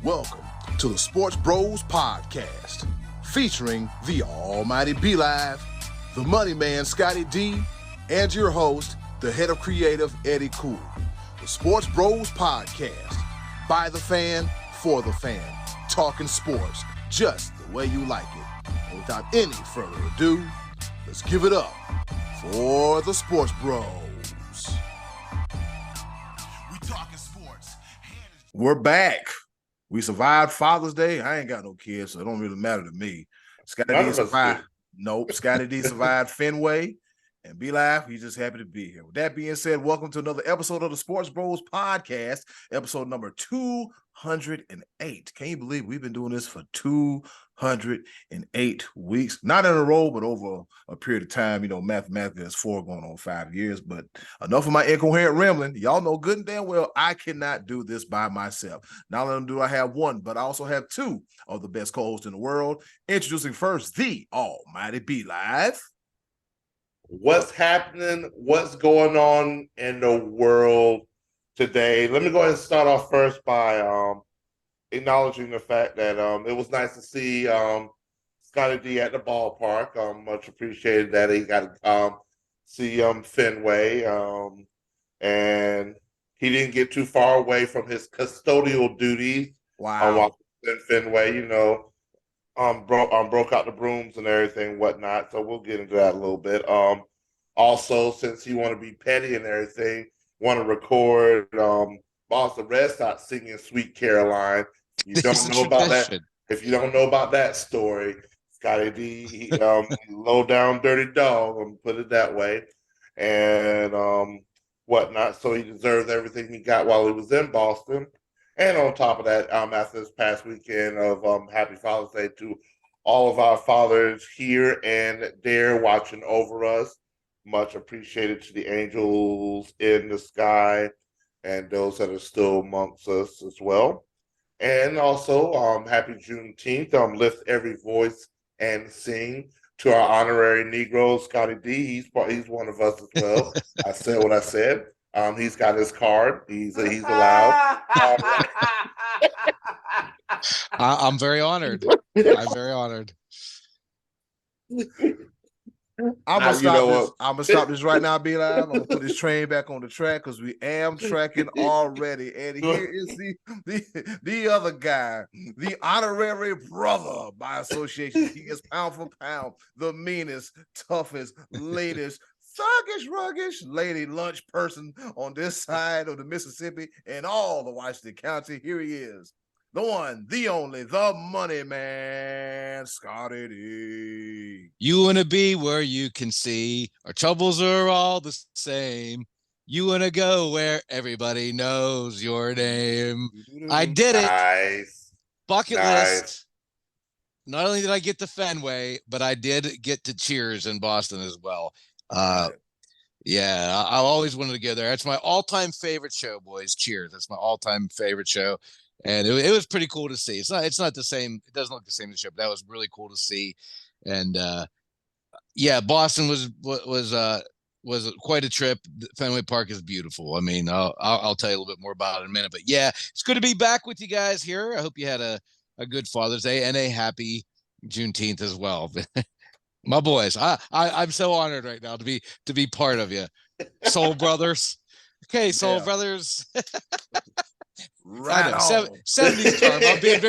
Welcome to the Sports Bros Podcast, featuring the almighty B-Live, the money man Scottie D, and your host, the head of creative Eddy Kool. The Sports Bros Podcast, by the fan, for the fan, talking sports just the way you like it. And without any further ado, let's give it up for the Sports Bros. We talking sports. We're back. We survived Father's Day. I ain't got no kids, so it don't really matter to me. Scottie D survived. Nope. Scottie D survived Fenway. And B-Live, he's just happy to be here. With that being said, welcome to another episode of the Sports Bros Podcast, episode number 208. Can you believe we've been doing this for 208 weeks? Not in a row, but over a period of time. You know, mathematically, that's 4 going on 5 years. But enough of my incoherent rambling. Y'all know good and damn well I cannot do this by myself. Not only do I have one, but I also have two of the best co-hosts in the world. Introducing first, the almighty B-Live. What's happening? What's going on in the world today? Let me go ahead and start off first by acknowledging the fact that it was nice to see Scottie D at the ballpark. Much appreciated that he got to see Fenway, and he didn't get too far away from his custodial duties. Wow. In Fenway, you know. Broke out the brooms and everything, whatnot. So we'll get into that a little bit. Also, since you want to be petty and everything, want to record Boston Red Sox singing "Sweet Caroline." You don't know about that. If you don't know about that story, Scottie D, low down dirty dog. I'm gonna put it that way, and whatnot. So he deserves everything he got while he was in Boston. And on top of that, after this past weekend of Happy Father's Day to all of our fathers here and there watching over us, much appreciated to the angels in the sky and those that are still amongst us as well. And also, happy Juneteenth. Lift every voice and sing to our honorary Negro, Scottie D. He's one of us as well. I said what I said. He's got his card. He's allowed. I'm very honored. I'm very honored. I'm gonna stop this right now, B-Live. I'm gonna put this train back on the track because we am tracking already. And here is the other guy, the honorary brother by association. He is pound for pound the meanest, toughest, latest, thuggish, ruggish lady lunch person on this side of the Mississippi and all the Washington County. Here he is, the one, the only, the money man, Scottie D. You want to be where you can see our troubles are all the same. You want to go where everybody knows your name. I did it. Nice. Bucket list. Not only did I get to Fenway, but I did get to Cheers in Boston as well. Yeah, I always wanted to go there. It's my all-time favorite show, boys. Cheers. That's my all-time favorite show. And it was pretty cool to see. It's not the same. It doesn't look the same as the show, but that was really cool to see. And yeah, Boston was quite a trip. Fenway Park is beautiful. I mean, I'll tell you a little bit more about it in a minute. But yeah, it's good to be back with you guys here. I hope you had a good Father's Day and a happy Juneteenth as well. My boys, I'm so honored right now to be part of you, Soul Brothers. Okay, Soul Brothers. Right, 70s charm. I'm being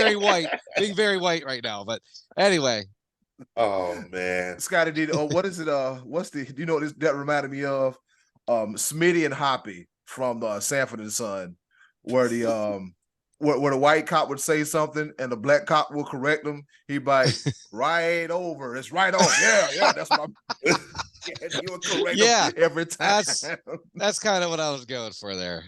very white right now. But anyway. Oh man, Scottie D. What is it? Do you know what that reminded me of? Smitty and Hoppy from Sanford and Son, where the where the white cop would say something and the black cop will correct him. He'd be like, right over. It's right on. Yeah, that's my you would correct him every time. That's kind of what I was going for there.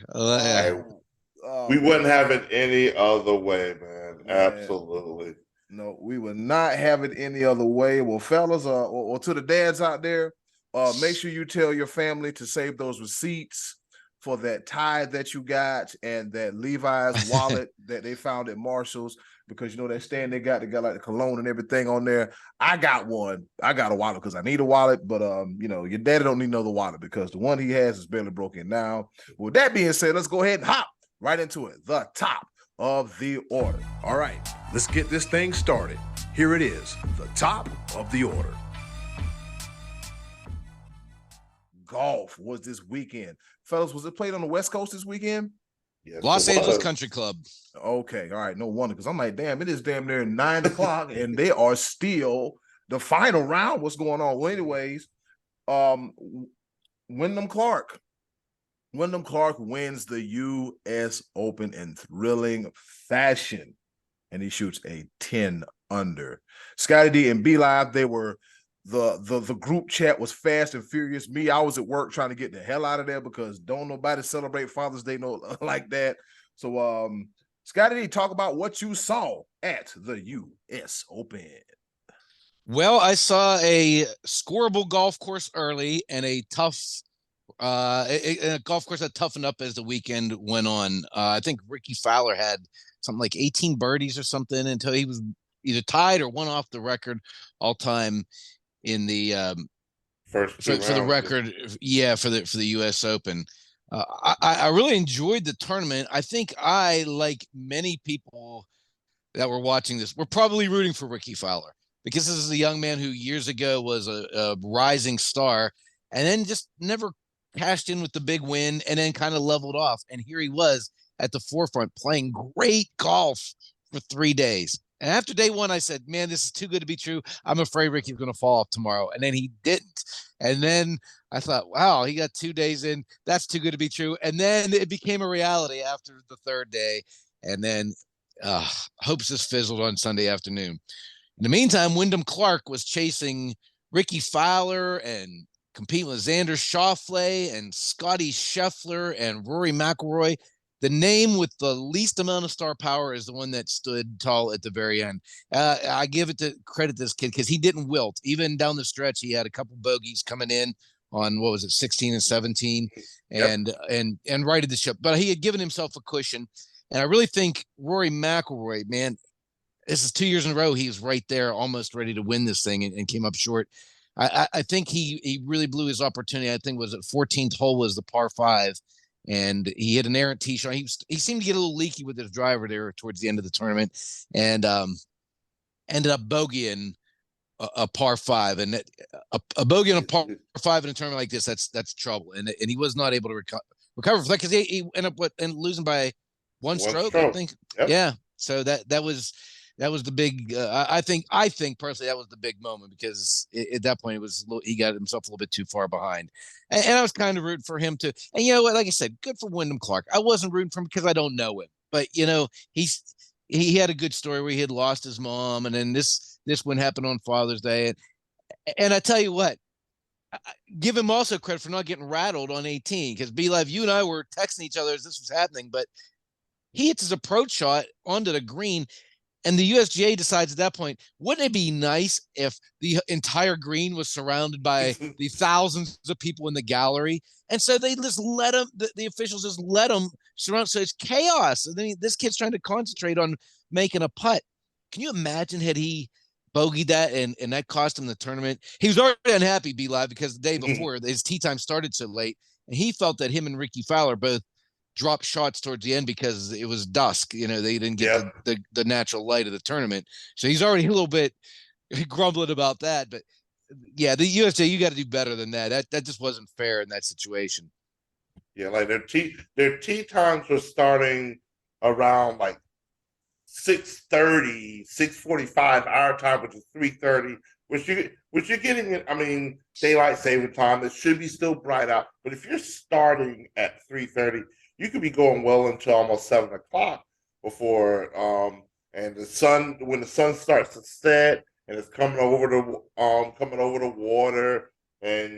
We wouldn't have it any other way, man. Absolutely. No, we would not have it any other way. Well, fellas, or to the dads out there, make sure you tell your family to save those receipts for that tie that you got and that Levi's wallet that they found at Marshall's, because you know that stand they got like the cologne and everything on there. I got one. I got a wallet because I need a wallet, but you know, your daddy don't need another wallet because the one he has is barely broken now. With that being said, let's go ahead and hop right into it. The top of the order. All right, let's get this thing started. Here it is, the top of the order. Golf was this weekend. Fellas, was it played on the West Coast this weekend? Yes, Los Angeles Country Club. Okay, all right, no wonder, because I'm like, damn, it is damn near 9 o'clock, and they are still the final round. What's going on? Well, anyways, Wyndham Clark wins the U.S. Open in thrilling fashion, and he shoots a 10 under. Scottie D and B Live, they were the group chat was fast and furious. Me, I was at work trying to get the hell out of there because don't nobody celebrate Father's Day like that. So, Scottie D, talk about what you saw at the U.S. Open. Well, I saw a scoreable golf course early and a tough a golf course that toughened up as the weekend went on. I think Ricky Fowler had something like 18 birdies or something until he was either tied or one off the record all time in the first for the record. Yeah, for the U.S. Open. I really enjoyed the tournament. I think I, like many people that were watching this, were probably rooting for Ricky Fowler because this is a young man who years ago was a rising star and then just never cashed in with the big win and then kind of leveled off. And here he was at the forefront playing great golf for 3 days. And after day one, I said, man, this is too good to be true. I'm afraid Ricky's going to fall off tomorrow. And then he didn't. And then I thought, wow, he got 2 days in. That's too good to be true. And then it became a reality after the third day. And then hopes just fizzled on Sunday afternoon. In the meantime, Wyndham Clark was chasing Ricky Fowler and competing with Xander Schauffele and Scottie Scheffler and Rory McIlroy. The name with the least amount of star power is the one that stood tall at the very end. I give it to credit this kid because he didn't wilt. Even down the stretch, he had a couple bogeys coming in on 16 and 17, and righted the ship. But he had given himself a cushion, and I really think Rory McIlroy, man, this is 2 years in a row he was right there, almost ready to win this thing, and came up short. I think he really blew his opportunity. I think it was at 14th hole was the par 5. And he hit an errant tee shot. He seemed to get a little leaky with his driver there towards the end of the tournament, and ended up bogeying a par 5. And a bogey on a par 5 in a tournament like this, that's trouble. And he was not able to recover from that because he ended up losing by one stroke, I think. Yep. Yeah. So that was the big. I think personally that was the big moment because at that point he got himself a little bit too far behind, and I was kind of rooting for him to. And you know what? Like I said, good for Wyndham Clark. I wasn't rooting for him because I don't know him, but you know he had a good story where he had lost his mom, and then this one happened on Father's Day, and I tell you what. Give him also credit for not getting rattled on 18 because B-Live, you and I were texting each other as this was happening, but he hits his approach shot onto the green. And the USGA decides at that point, wouldn't it be nice if the entire green was surrounded by the thousands of people in the gallery? And so they just let him, the officials just let him surround. So it's chaos. And then this kid's trying to concentrate on making a putt. Can you imagine had he bogeyed that and that cost him the tournament? He was already unhappy, B-Live, because the day before his tee time started so late. And he felt that him and Ricky Fowler both dropped shots towards the end because it was dusk. You know, they didn't get the natural light of the tournament. So he's already a little bit grumbling about that. But yeah, the USGA, you got to do better than that. That just wasn't fair in that situation. Yeah, like their tee times were starting around like 6:30, 6:45 our time, which is 3:30, which you're getting. I mean, daylight saving time. It should be still bright out, but if you're starting at 3:30. You could be going well until almost 7 o'clock before, and when the sun starts to set and it's coming over the water, and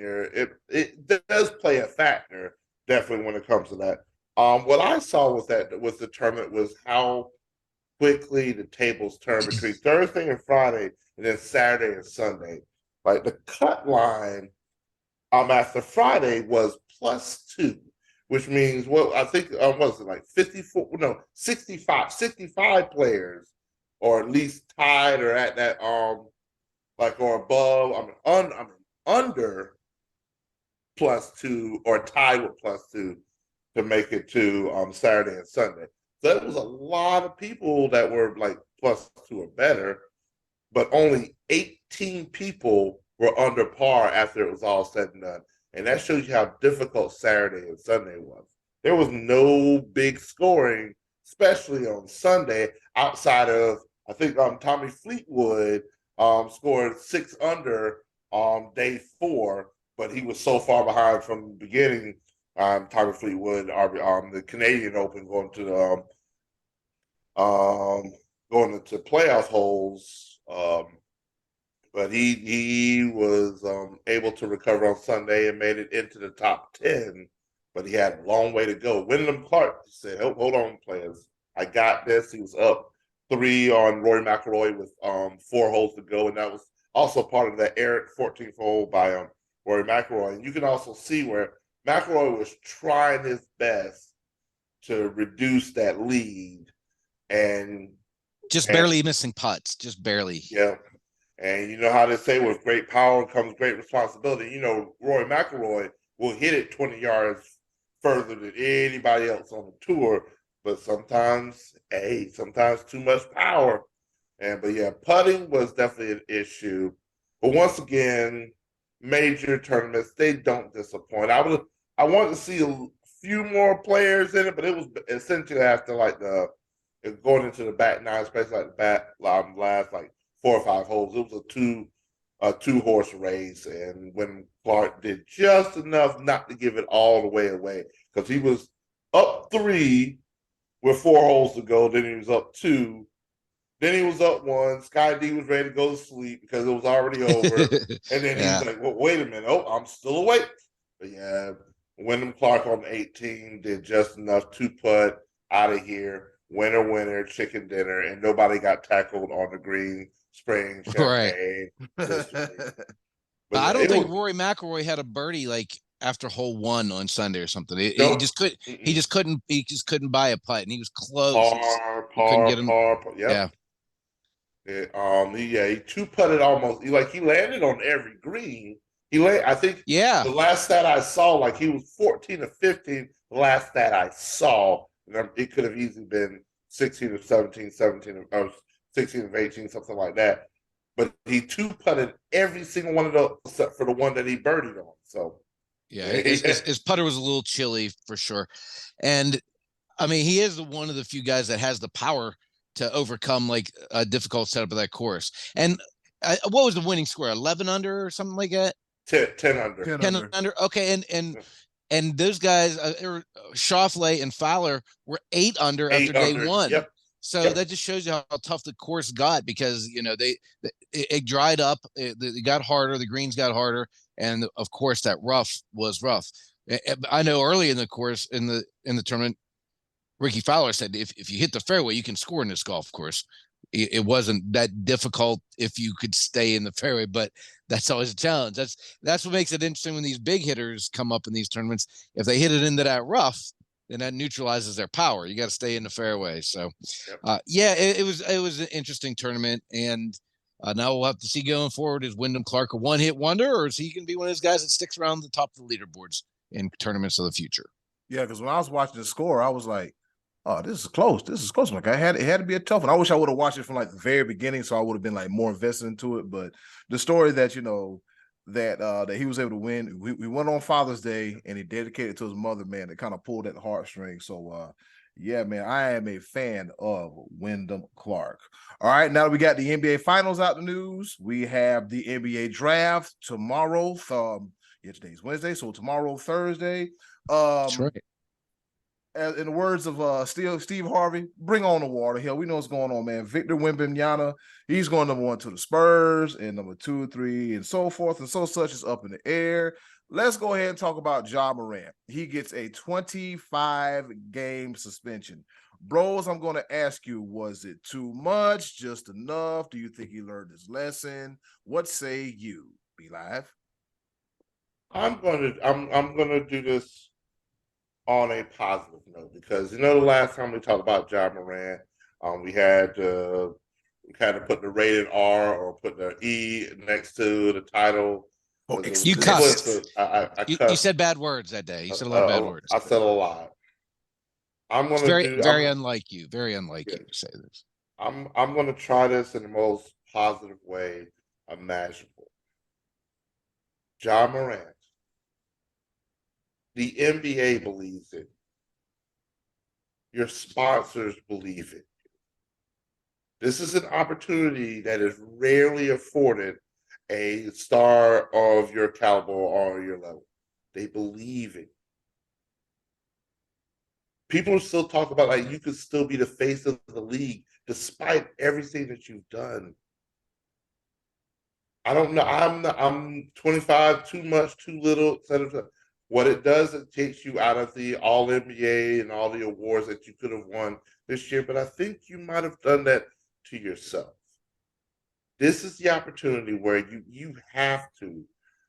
it does play a factor definitely when it comes to that. What I saw was the tournament was how quickly the tables turned between Thursday and Friday, and then Saturday and Sunday. Like the cut line, after Friday was +2. Which means, well, I think, what was it, like 65 players, or at least tied or at that, or above, under +2 or tied with +2 to make it to Saturday and Sunday. So there was a lot of people that were like +2 or better, but only 18 people were under par after it was all said and done. And that shows you how difficult Saturday and Sunday was. There was no big scoring, especially on Sunday, outside of, I think Tommy Fleetwood scored 6 under on day 4, but he was so far behind from the beginning. Tommy Fleetwood, the Canadian Open, going to the going into playoff holes. But he was able to recover on Sunday and made it into the top 10, but he had a long way to go. Wyndham Clark said, hold on, players. I got this. He was up 3 on Rory McIlroy with 4 holes to go, and that was also part of that 14th hole by Rory McIlroy. And you can also see where McIlroy was trying his best to reduce that lead, and barely missing putts, just barely. Yeah. And you know how they say, with great power comes great responsibility. You know, Rory McIlroy will hit it 20 yards further than anybody else on the tour, but sometimes too much power. But yeah, putting was definitely an issue. But once again, major tournaments, they don't disappoint. I wanted to see a few more players in it, but it was essentially after going into the back 9, especially like the last 4 or 5 holes. It was a 2-horse race, and when Clark did just enough not to give it all the way away, because he was up 3 with 4 holes to go. Then he was up 2. Then he was up 1. Scottie D was ready to go to sleep because it was already over. And then he was like, well, wait a minute. Oh, I'm still awake. But yeah, Wyndham Clark on 18 did just enough to putt out of here. Winner, chicken dinner, and nobody got tackled on the green, spraying champagne. Right. But I don't think Rory McIlroy had a birdie after hole 1 on Sunday or something. He just couldn't buy a putt, and he was close. Par. Yep. Yeah. He 2-putted almost. He landed on every green. I think. Yeah. The last stat I saw, he was 14 or 15. The last stat I saw. It could have easily been 16 or 17, 17 or 16 or 18, something like that. But he 2-putted every single one of those except for the one that he birdied on. So yeah, his putter was a little chilly for sure. And I mean, he is one of the few guys that has the power to overcome a difficult setup of that course. And what was the winning score? 11 under or something like that? 10 under. 10 under. Okay, and those guys, Schauffele and Fowler, were 8 under after day 1. Yep. So that just shows you how tough the course got, because it dried up, it got harder, the greens got harder, and of course that rough was rough. I know early in the course in the tournament, Ricky Fowler said if you hit the fairway, you can score in this golf course. It wasn't that difficult if you could stay in the fairway, but that's always a challenge. That's what makes it interesting when these big hitters come up in these tournaments. If they hit it into that rough, then that neutralizes their power. You got to stay in the fairway. So, it was an interesting tournament, and now we'll have to see going forward. Is Wyndham Clark a one-hit wonder, or is he going to be one of those guys that sticks around the top of the leaderboards in tournaments of the future? Yeah, because when I was watching the score, I was like, oh, this is close. This is close. It had to be a tough one. I wish I would have watched it from the very beginning, so I would have been more invested into it. But the story that that he was able to win, we went on Father's Day, and he dedicated to his mother, man. It kind of pulled at the heartstring. So yeah, man, I am a fan of Wyndham Clark. All right, now that we got the NBA Finals out the news, we have the NBA Draft tomorrow. Today's Wednesday, so tomorrow, Thursday. That's right. In the words of Steve Harvey, bring on the water. Hell, we know what's going on, man. Victor Wembanyama, he's going number 1 to the Spurs, and number 2, 3, and so forth and so such is up in the air. Let's go ahead and talk about Ja Morant. He gets a 25-game suspension. Bros, I'm going to ask you, was it too much, just enough? Do you think he learned his lesson? What say you? Be live. I'm gonna do this on a positive note, because the last time we talked about Ja Morant, we had to put the rated R or put the E next to the title. Oh, you cussed. You said bad words that day. You said a lot of bad words. I said a lot. I'm going to do. Very unlike you. Very unlike you to say this. I'm going to try this in the most positive way imaginable. Ja Morant. The NBA believes it. Your sponsors believe it. This is an opportunity that is rarely afforded a star of your caliber or your level. They believe it. People still talk about like you could still be the face of the league despite everything that you've done. I don't know. I'm 25, too much, too little, etc. What it does, it takes you out of the All NBA and all the awards that you could have won this year. But I think you might have done that to yourself. This is the opportunity where you have to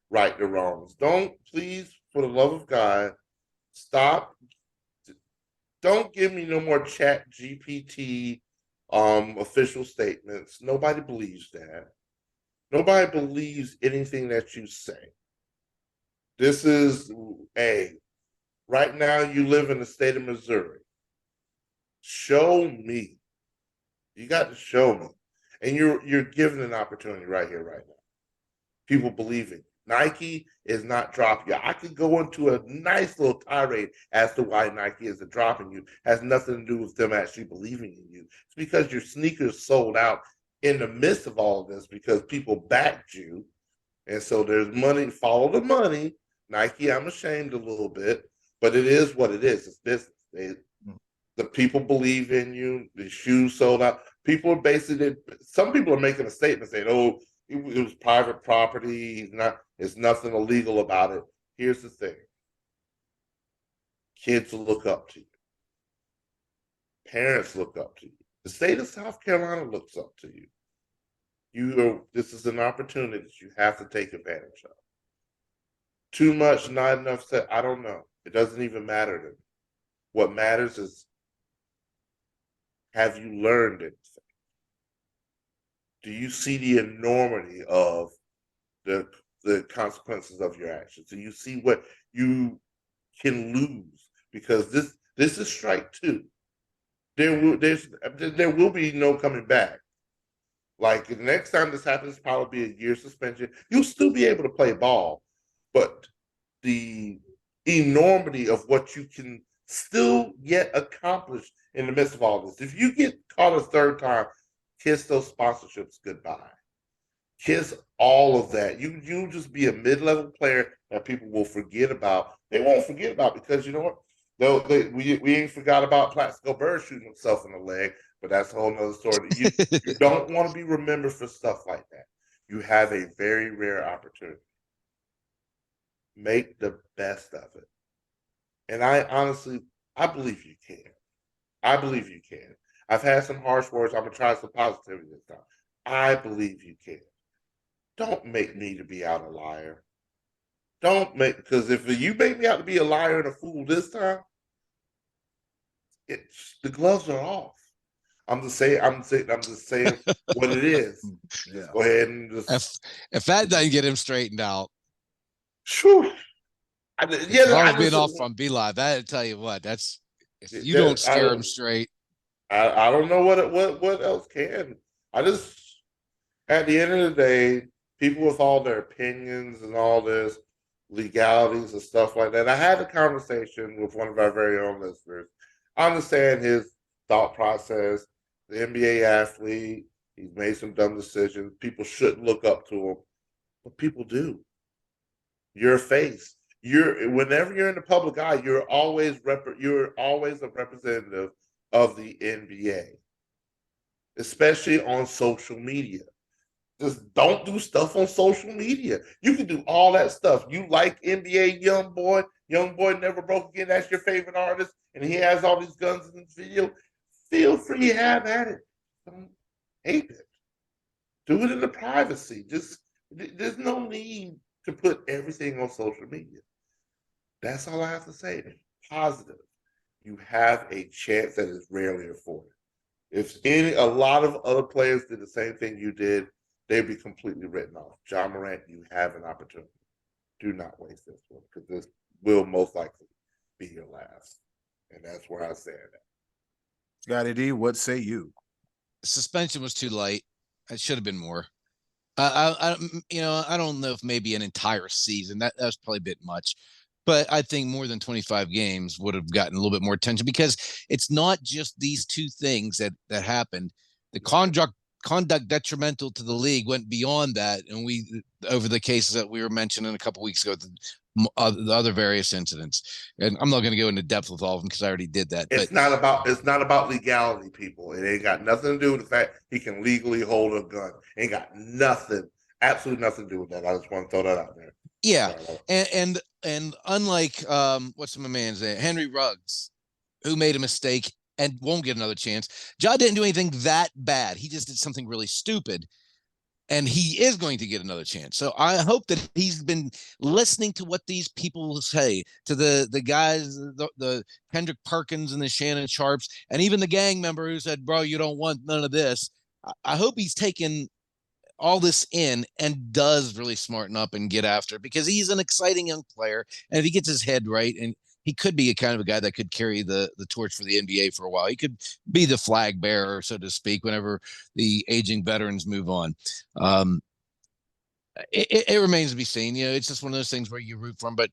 right the wrongs. Don't, please, for the love of God, stop. Don't give me no more Chat GPT official statements. Nobody believes that. Nobody believes anything that you say. This is right now you live in the state of Missouri. Show me. You got to show me. And you're given an opportunity right here, right now. People believe it. Nike is not dropping you. I could go into a nice little tirade as to why Nike isn't dropping you. Has nothing to do with them actually believing in you. It's because your sneakers sold out in the midst of all of this because people backed you. And so there's money, follow the money. Nike, I'm ashamed a little bit, but it is what it is. It's business. The people believe in you. The shoes sold out. People are basically, some people are making a statement saying, oh, it was private property. There's nothing illegal about it. Here's the thing. Kids look up to you. Parents look up to you. The state of South Carolina looks up to you. This is an opportunity that you have to take advantage of. Too much, not enough said, I don't know. It doesn't even matter to me. What matters is, have you learned anything? Do you see the enormity of the consequences of your actions? Do you see what you can lose? Because this is strike two. There will be no coming back. Like the next time this happens, probably be a year suspension. You'll still be able to play ball, but the enormity of what you can still yet accomplish in the midst of all this. If you get caught a third time, kiss those sponsorships goodbye. Kiss all of that. You just be a mid-level player that people will forget about. They won't forget about because you know what? We ain't forgot about Plaxico Bird shooting himself in the leg, but that's a whole nother story. You don't want to be remembered for stuff like that. You have a very rare opportunity. Make the best of it. And I believe you can. I believe you can. I've had some harsh words. I'm going to try some positivity this time. I believe you can. Don't make me to be out a liar. Because if you make me out to be a liar and a fool this time, the gloves are off. I'm just saying what it is. Yeah. Just go ahead and just. If that doesn't get him straightened out. Sure. Being off from B-Live, that'll tell you what. That's if you don't scare him straight. I don't know what else can. I just, at the end of the day, people with all their opinions and all this legalities and stuff like that. I had a conversation with one of our very own listeners. I understand his thought process. The NBA athlete, he's made some dumb decisions. People shouldn't look up to him, but people do. You're a face. Whenever you're in the public eye, you're always a representative of the NBA, especially on social media. Just don't do stuff on social media. You can do all that stuff. You like NBA Young Boy Never Broke Again, that's your favorite artist, and he has all these guns in the video. Feel free to have at it. Don't hate it. Do it in the privacy. There's no need to put everything on social media. That's all I have to say. Positive. You have a chance that is rarely afforded. If a lot of other players did the same thing you did, they'd be completely written off. Ja Morant, you have an opportunity. Do not waste this one because this will most likely be your last. And that's where I stand at. Scottie D, what say you? Suspension was too light. It should have been more. I don't know if maybe an entire season. That's probably a bit much. But I think more than 25 games would have gotten a little bit more attention, because it's not just these two things that happened. The conduct detrimental to the league went beyond that, and over the cases that we were mentioning a couple weeks ago, the other various incidents. And I'm not going to go into depth with all of them because I already did that. It's not about legality, people. It ain't got nothing to do with the fact he can legally hold a gun. It ain't got absolutely nothing to do with that. I just want to throw that out there. Yeah, and unlike what's my man's name, Henry Ruggs, who made a mistake and won't get another chance. Ja didn't do anything that bad. He just did something really stupid, and he is going to get another chance. So I hope that he's been listening to what these people will say, to the guys, the Kendrick Perkins and the Shannon Sharps, and even the gang member who said, "Bro, you don't want none of this." I hope he's taken all this in and does really smarten up and get after it, because he's an exciting young player. And if he gets his head right, and he could be a kind of a guy that could carry the torch for the NBA for a while. He could be the flag bearer, so to speak, whenever the aging veterans move on. It remains to be seen. It's just one of those things where you root for him, but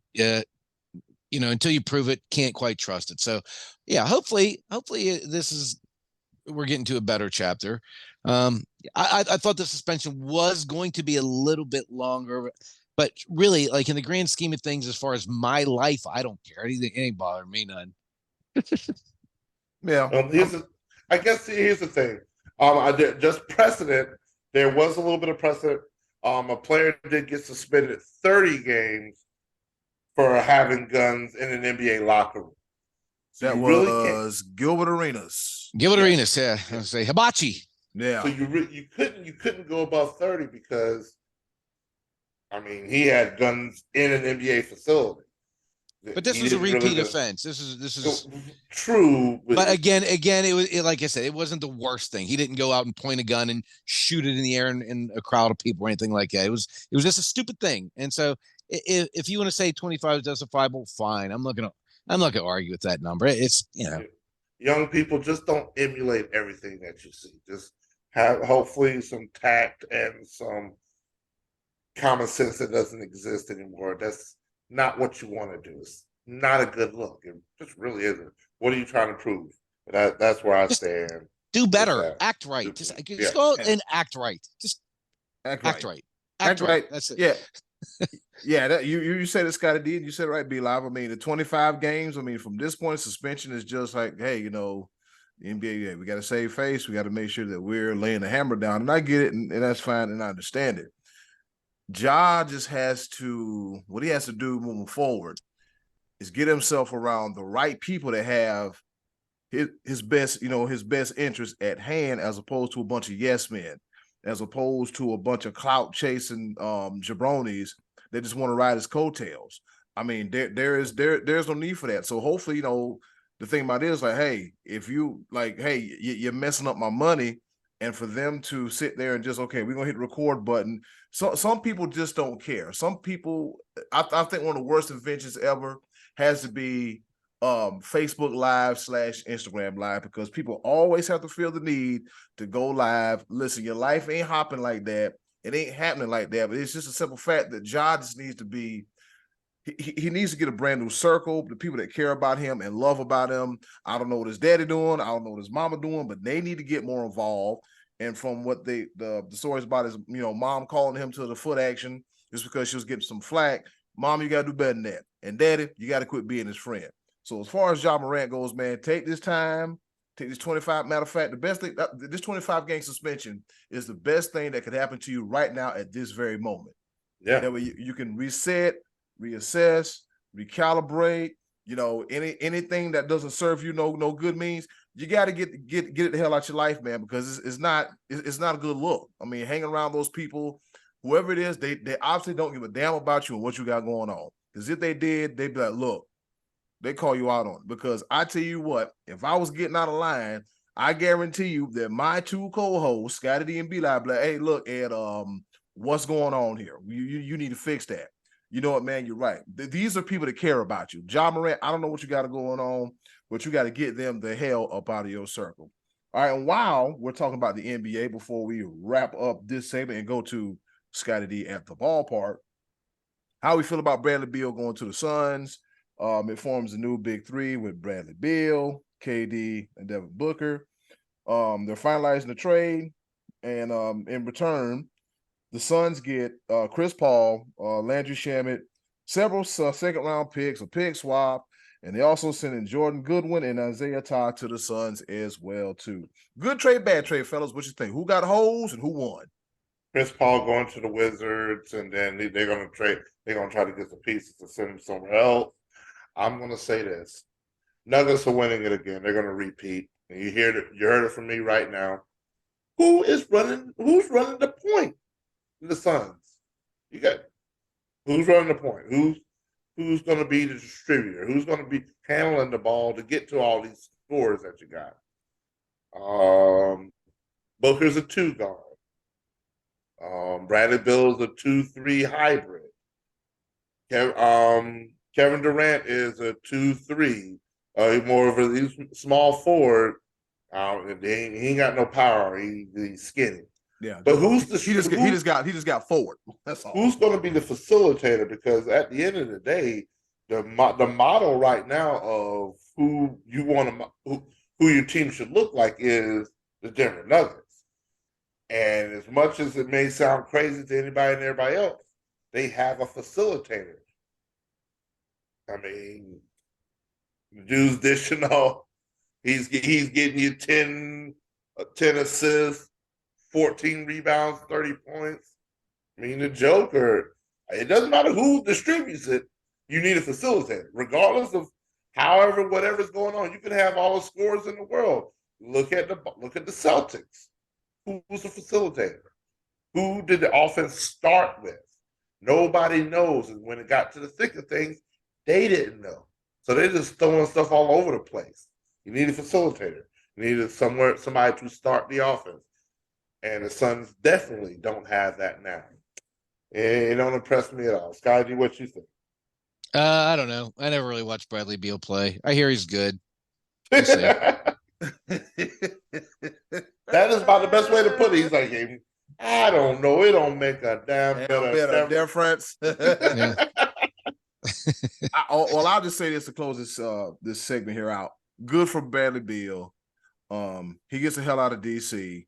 until you prove it, can't quite trust it. So yeah, hopefully we're getting to a better chapter. I thought the suspension was going to be a little bit longer, but really, like, in the grand scheme of things, as far as my life, I don't care. It ain't bothering me none. Yeah. I guess here's the thing. I did just precedent. There was a little bit of precedent. A player did get suspended 30 games for having guns in an NBA locker room. So that was Gilbert Arenas. Arenas, yeah. I say Hibachi. Yeah. So you couldn't go above 30 because, I mean, he had guns in an NBA facility. But this was a repeat offense. This is true. But again, it was, like I said, it wasn't the worst thing. He didn't go out and point a gun and shoot it in the air in a crowd of people or anything like that. It was just a stupid thing. And so if you want to say 25 is justifiable, fine. I'm not gonna argue with that number. It's young people, just don't emulate everything that you see. Just have hopefully some tact and some common sense that doesn't exist anymore. That's not what you want to do. It's not a good look. It just really isn't. What are you trying to prove? That's where I stand. Do better. Act right. Just go and act right. Just act right. Act right. That's it. Yeah. Yeah, you said it, Scottie D. You said it right, B Live. I mean, the 25 games. I mean, from this point, suspension is just like, hey, the NBA. We got to save face. We got to make sure that we're laying the hammer down. And I get it, and that's fine, and I understand it. Ja just has to. What he has to do moving forward is get himself around the right people that have his best interest at hand, as opposed to a bunch of yes men, as opposed to a bunch of clout chasing jabronis that just want to ride his coattails. I mean, there's no need for that. So hopefully, the thing about it is like, hey, if you you're messing up my money, and for them to sit there and just, okay, we're gonna hit the record button. So some people just don't care. Some people, I think one of the worst inventions ever has to be Facebook Live / Instagram Live, because people always have to feel the need to go live. Listen, your life ain't hopping like that. It ain't happening like that, but it's just a simple fact that Ja just needs to be, he needs to get a brand new circle, the people that care about him and love about him. I don't know what his daddy doing. I don't know what his mama doing, but they need to get more involved. And from what the stories about his, mom calling him to the foot action just because she was getting some flack. Mom, you got to do better than that. And daddy, you got to quit being his friend. So as far as Ja Morant goes, man, take this time. Take this 25. Matter of fact, the best thing, this 25-game suspension is the best thing that could happen to you right now at this very moment. Yeah. That way you can reset, reassess, recalibrate. Anything that doesn't serve you no good means you got to get it the hell out your life, man, because it's not a good look. I mean, hanging around those people, whoever it is, they obviously don't give a damn about you and what you got going on. Because if they did, they'd be like, look. They call you out on it, because I tell you what, if I was getting out of line, I guarantee you that my two co-hosts, Scottie D and B Live, like, hey, look, Ed, what's going on here? You need to fix that. you know what, man, you're right. These are people that care about you. Ja Morant, I don't know what you got going on, but you got to get them the hell up out of your circle. All right, and while we're talking about the NBA, before we wrap up this segment and go to Scottie D at the ballpark, how we feel about Bradley Beal going to the Suns. It forms a new big three with Bradley Beal, KD, and Devin Booker. They're finalizing the trade, and in return, the Suns get Chris Paul, Landry Shamet, several second-round picks, a pick swap, and they also sent in Jordan Goodwin and Isaiah Todd to the Suns as well, too. Good trade, bad trade, fellas. What you think? Who got holes and who won? Chris Paul going to the Wizards, and then they're going to trade. They're going to try to get the pieces to send him somewhere else. I'm going to say this: Nuggets are winning it again. They're going to repeat. And you heard it from me right now. Who's running the point? The Suns. You got who's running the point? Who's going to be the distributor? Who's going to be handling the ball to get to all these scores that you got? Booker's a 2 guard. Bradley Beal's a 2-3 hybrid. Kevin Durant is a 2-3. More of a small forward. He ain't got no power. He's skinny. Yeah, but he just got forward. That's all. Who's going to be the facilitator? Because at the end of the day, the model right now of who you want to who your team should look like is the Denver Nuggets. And as much as it may sound crazy to anybody and everybody else, they have a facilitator. I mean, the dude's dishing off. He's getting you 10 assists, 14 rebounds, 30 points. I mean, the Joker, it doesn't matter who distributes it, you need a facilitator. Regardless of whatever's going on, you can have all the scores in the world. Look at the Celtics. Who was the facilitator? Who did the offense start with? Nobody knows. And when it got to the thick of things, they didn't know. So they're just throwing stuff all over the place. You need a facilitator. You need somebody to start the offense. And the Suns definitely don't have that now. It don't impress me at all. Scottie, what you think? I don't know. I never really watched Bradley Beal play. I hear he's good. That is about the best way to put it. He's like, I don't know. It don't make a damn bit of difference. I'll just say this to close this segment here out. Good for Bradley Beal. He gets the hell out of DC.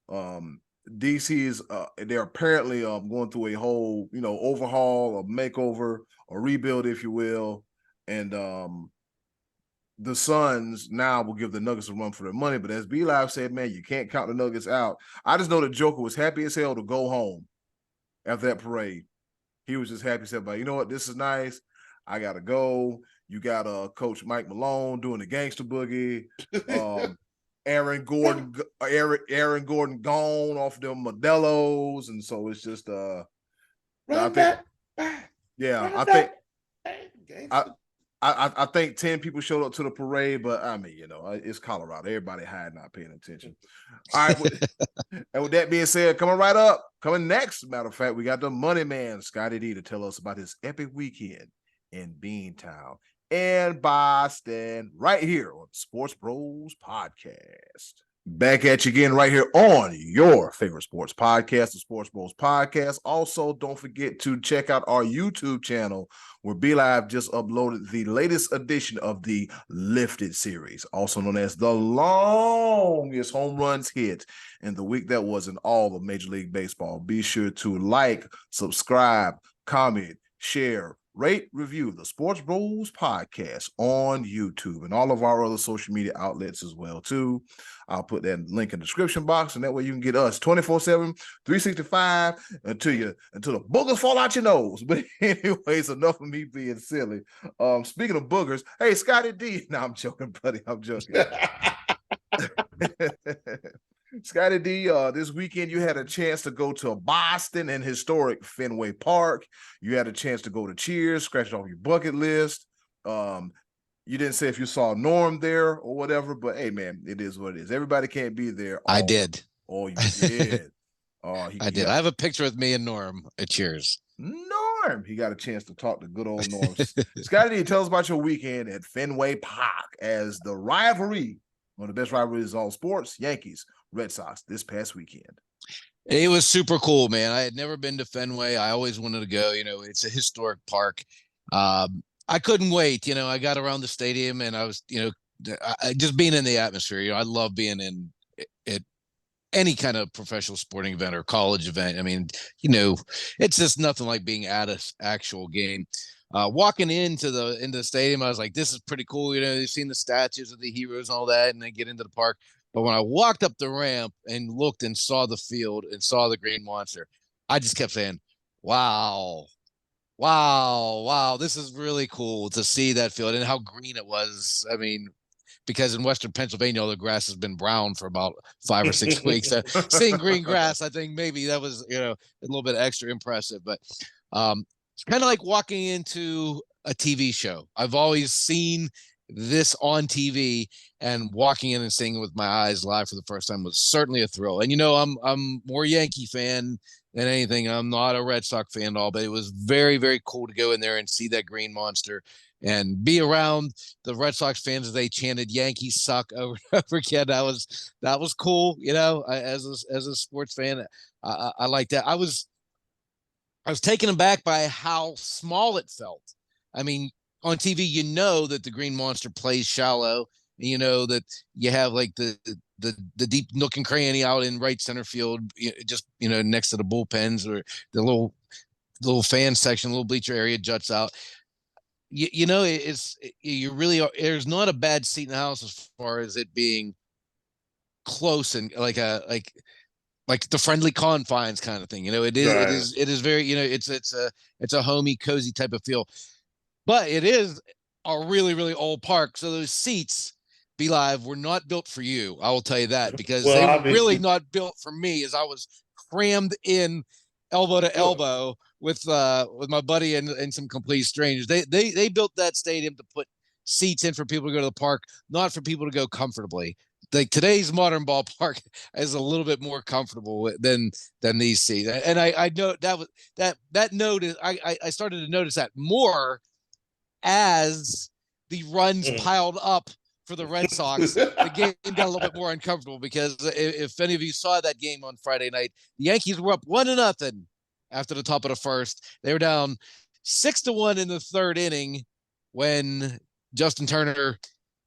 DC is they're apparently going through a whole overhaul, a makeover, a rebuild, if you will, and the Suns now will give the Nuggets a run for their money. But as B-Live said, man, you can't count the Nuggets out. I just know the Joker was happy as hell to go home after that parade. He was just happy. He said, "But you know what? This is nice. I gotta go." You got Coach Mike Malone doing the gangster boogie. Aaron Gordon gone off them Modelo's, and so it's just I think 10 people showed up to the parade, but I mean, it's Colorado. Everybody hiding, not paying attention. All right, and with that being said, coming next, matter of fact, we got the money man, Scottie D, to tell us about his epic weekend in Beantown and Boston, right here on Sports Bros Podcast. Back at you again right here on your favorite sports podcast, the Sports Bros Podcast. Also, don't forget to check out our YouTube channel where B-Live just uploaded the latest edition of the Lifted series, also known as the longest home runs hit in the week that was in all of Major League Baseball. Be sure to like, subscribe, comment, share, rate, review the Sports Bros Podcast on YouTube and all of our other social media outlets as well, too. I'll put that link in the description box, and that way you can get us 24/7, 365 until the boogers fall out your nose. But anyways, enough of me being silly. Speaking of boogers, hey, Scottie D. No, I'm joking, buddy. I'm joking. Scottie D, this weekend you had a chance to go to Boston and historic Fenway Park. You had a chance to go to Cheers, scratch it off your bucket list. You didn't say if you saw Norm there or whatever, but hey, man, it is what it is. Everybody can't be there. I did. Oh, you did. I did. I have a picture with me and Norm at Cheers. Nice. time he got a chance to talk to good old Norris. Scottie D, tell us about your weekend at Fenway Park as the rivalry, one of the best rivalries in all sports, Yankees, Red Sox, this past weekend. It was super cool, man. I had never been to Fenway. I always wanted to go. It's a historic park. I couldn't wait. I got around the stadium and I was, just being in the atmosphere. I love being in it. Any kind of professional sporting event or college event. I mean, it's just nothing like being at an actual game. Walking into the stadium, I was like, this is pretty cool. You've seen the statues of the heroes and all that, and then get into the park. But when I walked up the ramp and looked and saw the field and saw the Green Monster, I just kept saying, wow, this is really cool to see that field and how green it was. I mean, because in Western Pennsylvania, the grass has been brown for about 5 or 6 weeks. Seeing green grass, I think maybe that was, a little bit extra impressive. But it's kind of like walking into a TV show. I've always seen this on TV, and walking in and seeing it with my eyes live for the first time was certainly a thrill. And I'm more Yankee fan than anything. I'm not a Red Sox fan at all, but it was very, very cool to go in there and see that Green Monster and be around the Red Sox fans as they chanted "Yankees suck" over and over again. That was cool. As a sports fan, I like that. I was taken aback by how small it felt. I mean, on TV, that the Green Monster plays shallow. That you have like the deep nook and cranny out in right center field, just next to the bullpens, or the little fan section, little bleacher area juts out. There's not a bad seat in the house as far as it being close and like the friendly confines kind of thing. It is very, it's a homey, cozy type of feel, but it is a really, really old park. So those seats, Be Live, were not built for you. I will tell you that, because they were really not built for me, as I was crammed in elbow to elbow with my buddy and some complete strangers. They built that stadium to put seats in for people to go to the park, not for people to go comfortably. Like today's modern ballpark is a little bit more comfortable than these seats. And I know that note is I started to notice that more as the runs piled up for the Red Sox. The game got a little bit more uncomfortable, because if any of you saw that game on Friday night, the Yankees were up 1-0 after the top of the first. They were down 6-1 in the third inning when Justin Turner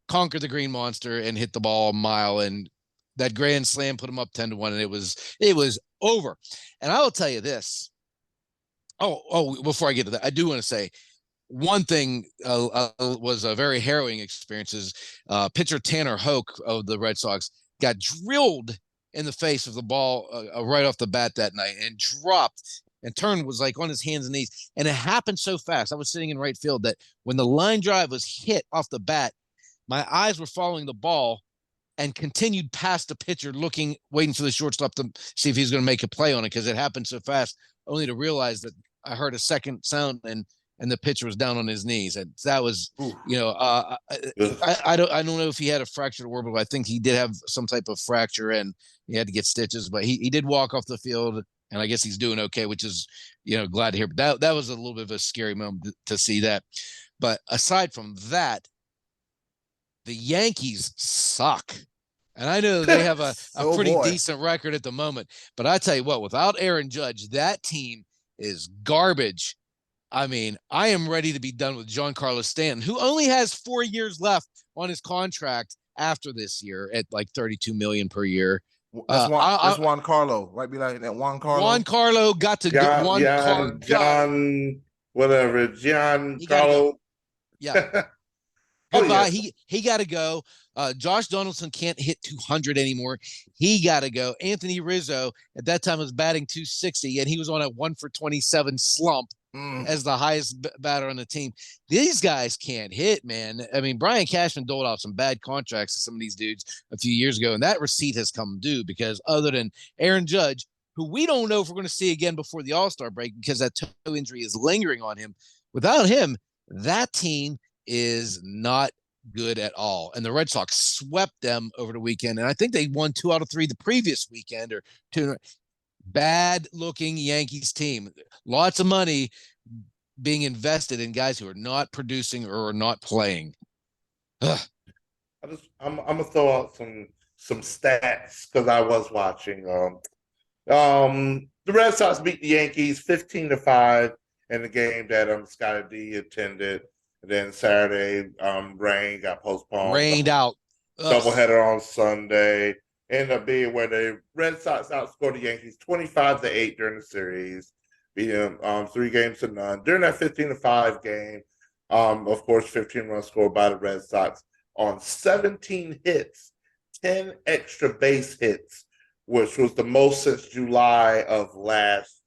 conquered the Green Monster and hit the ball a mile, and that grand slam put them up 10-1, and it was over. And I will tell you this. Before I get to that, I do want to say one thing was a very harrowing experience. Is pitcher Tanner Hoke of the Red Sox got drilled in the face of the ball right off the bat that night and dropped, and Turn was like on his hands and knees. And it happened so fast. I was sitting in right field that when the line drive was hit off the bat, my eyes were following the ball and continued past the pitcher, waiting for the shortstop to see if he's going to make a play on it, because it happened so fast, only to realize that I heard a second sound and the pitcher was down on his knees. And that was, I don't know if he had a fractured orbital. I think he did have some type of fracture and he had to get stitches, but he did walk off the field, and I guess he's doing okay, which is, glad to hear. But that was a little bit of a scary moment to see that. But aside from that, the Yankees suck. And I know they have a pretty decent record at the moment, but I tell you what, without Aaron Judge, that team is garbage. I mean, I am ready to be done with Giancarlo Stanton, who only has 4 years left on his contract after this year at like $32 million per year. That's Juan Carlo, right? Be like that Juan Carlo. Juan Carlo got to John Carlo. Yeah. Goodbye. Yeah. He got to go. Josh Donaldson can't hit 200 anymore. He got to go. Anthony Rizzo at that time was batting 260, and he was on a 1-for-27 slump as the highest batter on the team. These guys can't hit, man. I mean, Brian Cashman doled out some bad contracts to some of these dudes a few years ago, and that receipt has come due, because other than Aaron Judge, who we don't know if we're going to see again before the All-Star break, because that toe injury is lingering on him. Without him, that team is not good at all. And the Red Sox swept them over the weekend. And I think they won 2 out of 3 the previous weekend, or 2. Bad looking Yankees team. Lots of money being invested in guys who are not producing or are not playing. Ugh. I'm gonna throw out some stats because I was watching. The Red Sox beat the Yankees 15-5 in the game that Scottie D attended. And then Saturday, rain got postponed. Rained out. Doubleheader on Sunday. Ended up being where the Red Sox outscored the Yankees 25-8 during the series, beat them 3-0. During that 15-5 game, of course, 15 runs scored by the Red Sox on 17 hits, 10 extra base hits, which was the most since July of last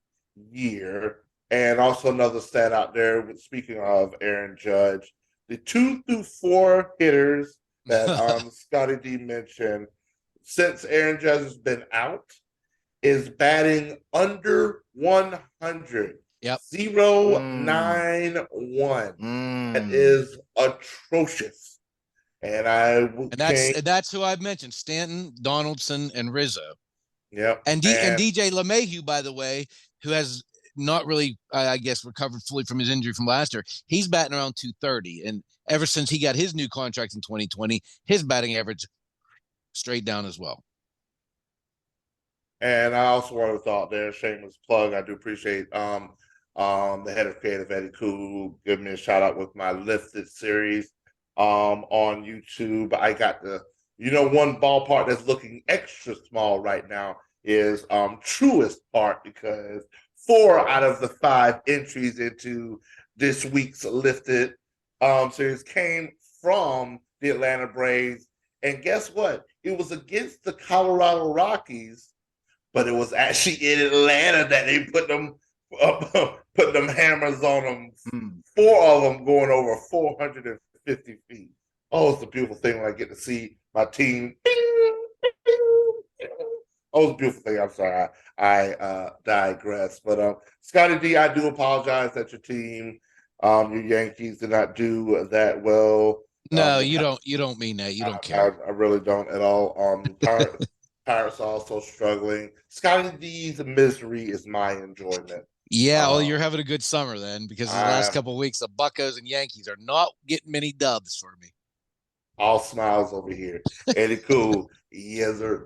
year. And also another stat out there, speaking of Aaron Judge, the 2 through 4 hitters that Scottie D mentioned, since Aaron Judge has been out, is batting under 100. Yep. 0.91. That is atrocious. And that's who I've mentioned: Stanton, Donaldson, and Rizzo. Yep. And DJ LeMahieu, by the way, who has not really, I guess, recovered fully from his injury from last year. He's batting around 230, and ever since he got his new contract in 2020, his batting average straight down as well. And I also want to throw out there, shameless plug. I do appreciate the head of creative, Eddy Kool, give me a shout out with my Lifted series on YouTube. I got one ballpark that's looking extra small right now is Truist Park, because 4 out of the 5 entries into this week's Lifted series came from the Atlanta Braves. And guess what? It was against the Colorado Rockies, but it was actually in Atlanta that they put them hammers on them. 4 of them going over 450 feet. Oh, it's a beautiful thing when I get to see my team. Oh, it's a beautiful thing. I'm sorry, I digress. But Scottie D, I do apologize that your team, your Yankees, did not do that well. No, you don't. You don't mean that. You don't care. I really don't at all. Pirates are also struggling. Scottie D's misery is my enjoyment. Yeah, well, you're having a good summer then, because the last couple of weeks, the Buccos and Yankees are not getting many dubs for me. All smiles over here. Eddy Kool, yes sir.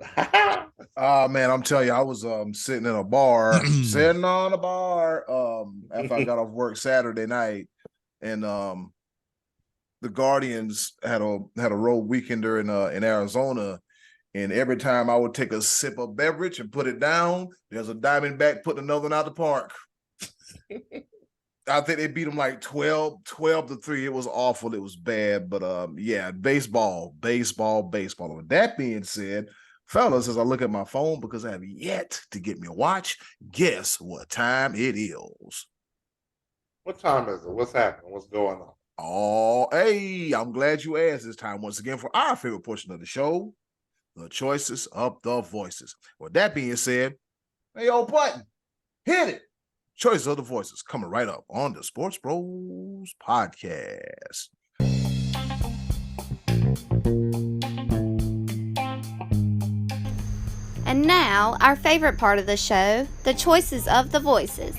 Man, I'm telling you, I was sitting on a bar after I got off work Saturday night, and the Guardians had a road weekender in Arizona, and every time I would take a sip of beverage and put it down, there's a Diamondback putting another one out the park. I think they beat them like 12-3. It was awful. It was bad. But yeah, baseball. With that being said, fellas, as I look at my phone because I have yet to get me a watch, guess what time it is? What time is it? What's happening? What's going on? Oh, hey, I'm glad you asked this time once again for our favorite portion of the show, the choices of the voices. With that being said, hey, old button, hit it. Choices of the voices coming right up on the Sports Bros podcast. And now, our favorite part of the show, the choices of the voices.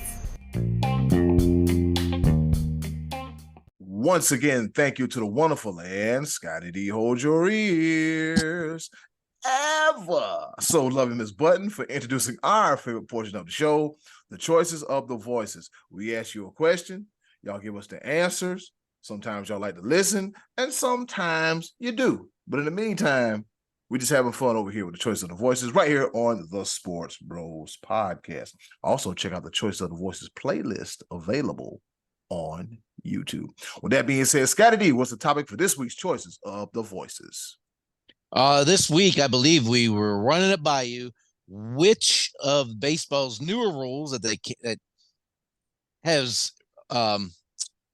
Once again, thank you to the wonderful and Scottie D. Hold your ears. Ever so loving Miss Button for introducing our favorite portion of the show, the choices of the voices. We ask you a question, y'all give us the answers. Sometimes y'all like to listen, and sometimes you do. But in the meantime, we're just having fun over here with the choice of the voices right here on the Sports Bros podcast. Also, check out the choice of the voices playlist available on YouTube. With that being said, Scottie D, what's the topic for this week's choices of the voices? This week, I believe we were running it by you. Which of baseball's newer rules that has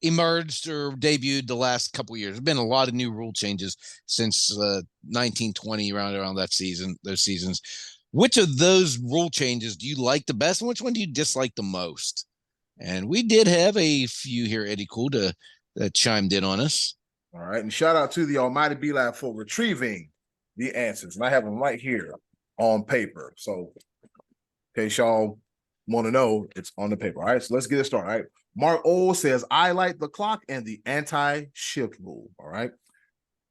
emerged or debuted the last couple of years? There's been a lot of new rule changes since 1920, around those seasons. Which of those rule changes do you like the best, and which one do you dislike the most? And we did have a few here, Eddy Kool, that chimed in on us. All right, and shout out to the Almighty Beeline for retrieving the answers, and I have them right here on paper. So, in case y'all want to know, it's on the paper. All right, so let's get it started. All right. Mark O says, I like the clock and the anti-shift rule. All right.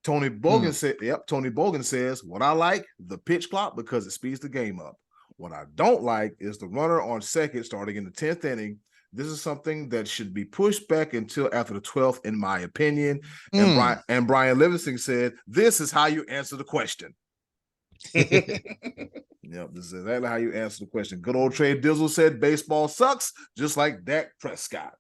Tony Bogan said, Tony Bogan says, what I like, the pitch clock because it speeds the game up. What I don't like is the runner on second starting in the 10th inning. This is something that should be pushed back until after the 12th, in my opinion. And Brian Livingston said, this is how you answer the question. Yep, this is exactly how you answer the question. Good old Trey Dizzle said baseball sucks, just like Dak Prescott.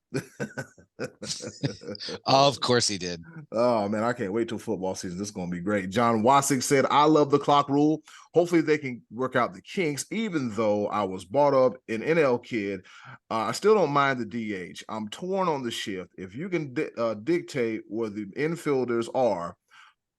Of course he did. Oh man, I can't wait till football season. This is going to be great. John Wasick said, I love the clock rule. Hopefully they can work out the kinks. Even though I was brought up an NL kid, I still don't mind the DH. I'm torn on the shift. If you can dictate where the infielders are,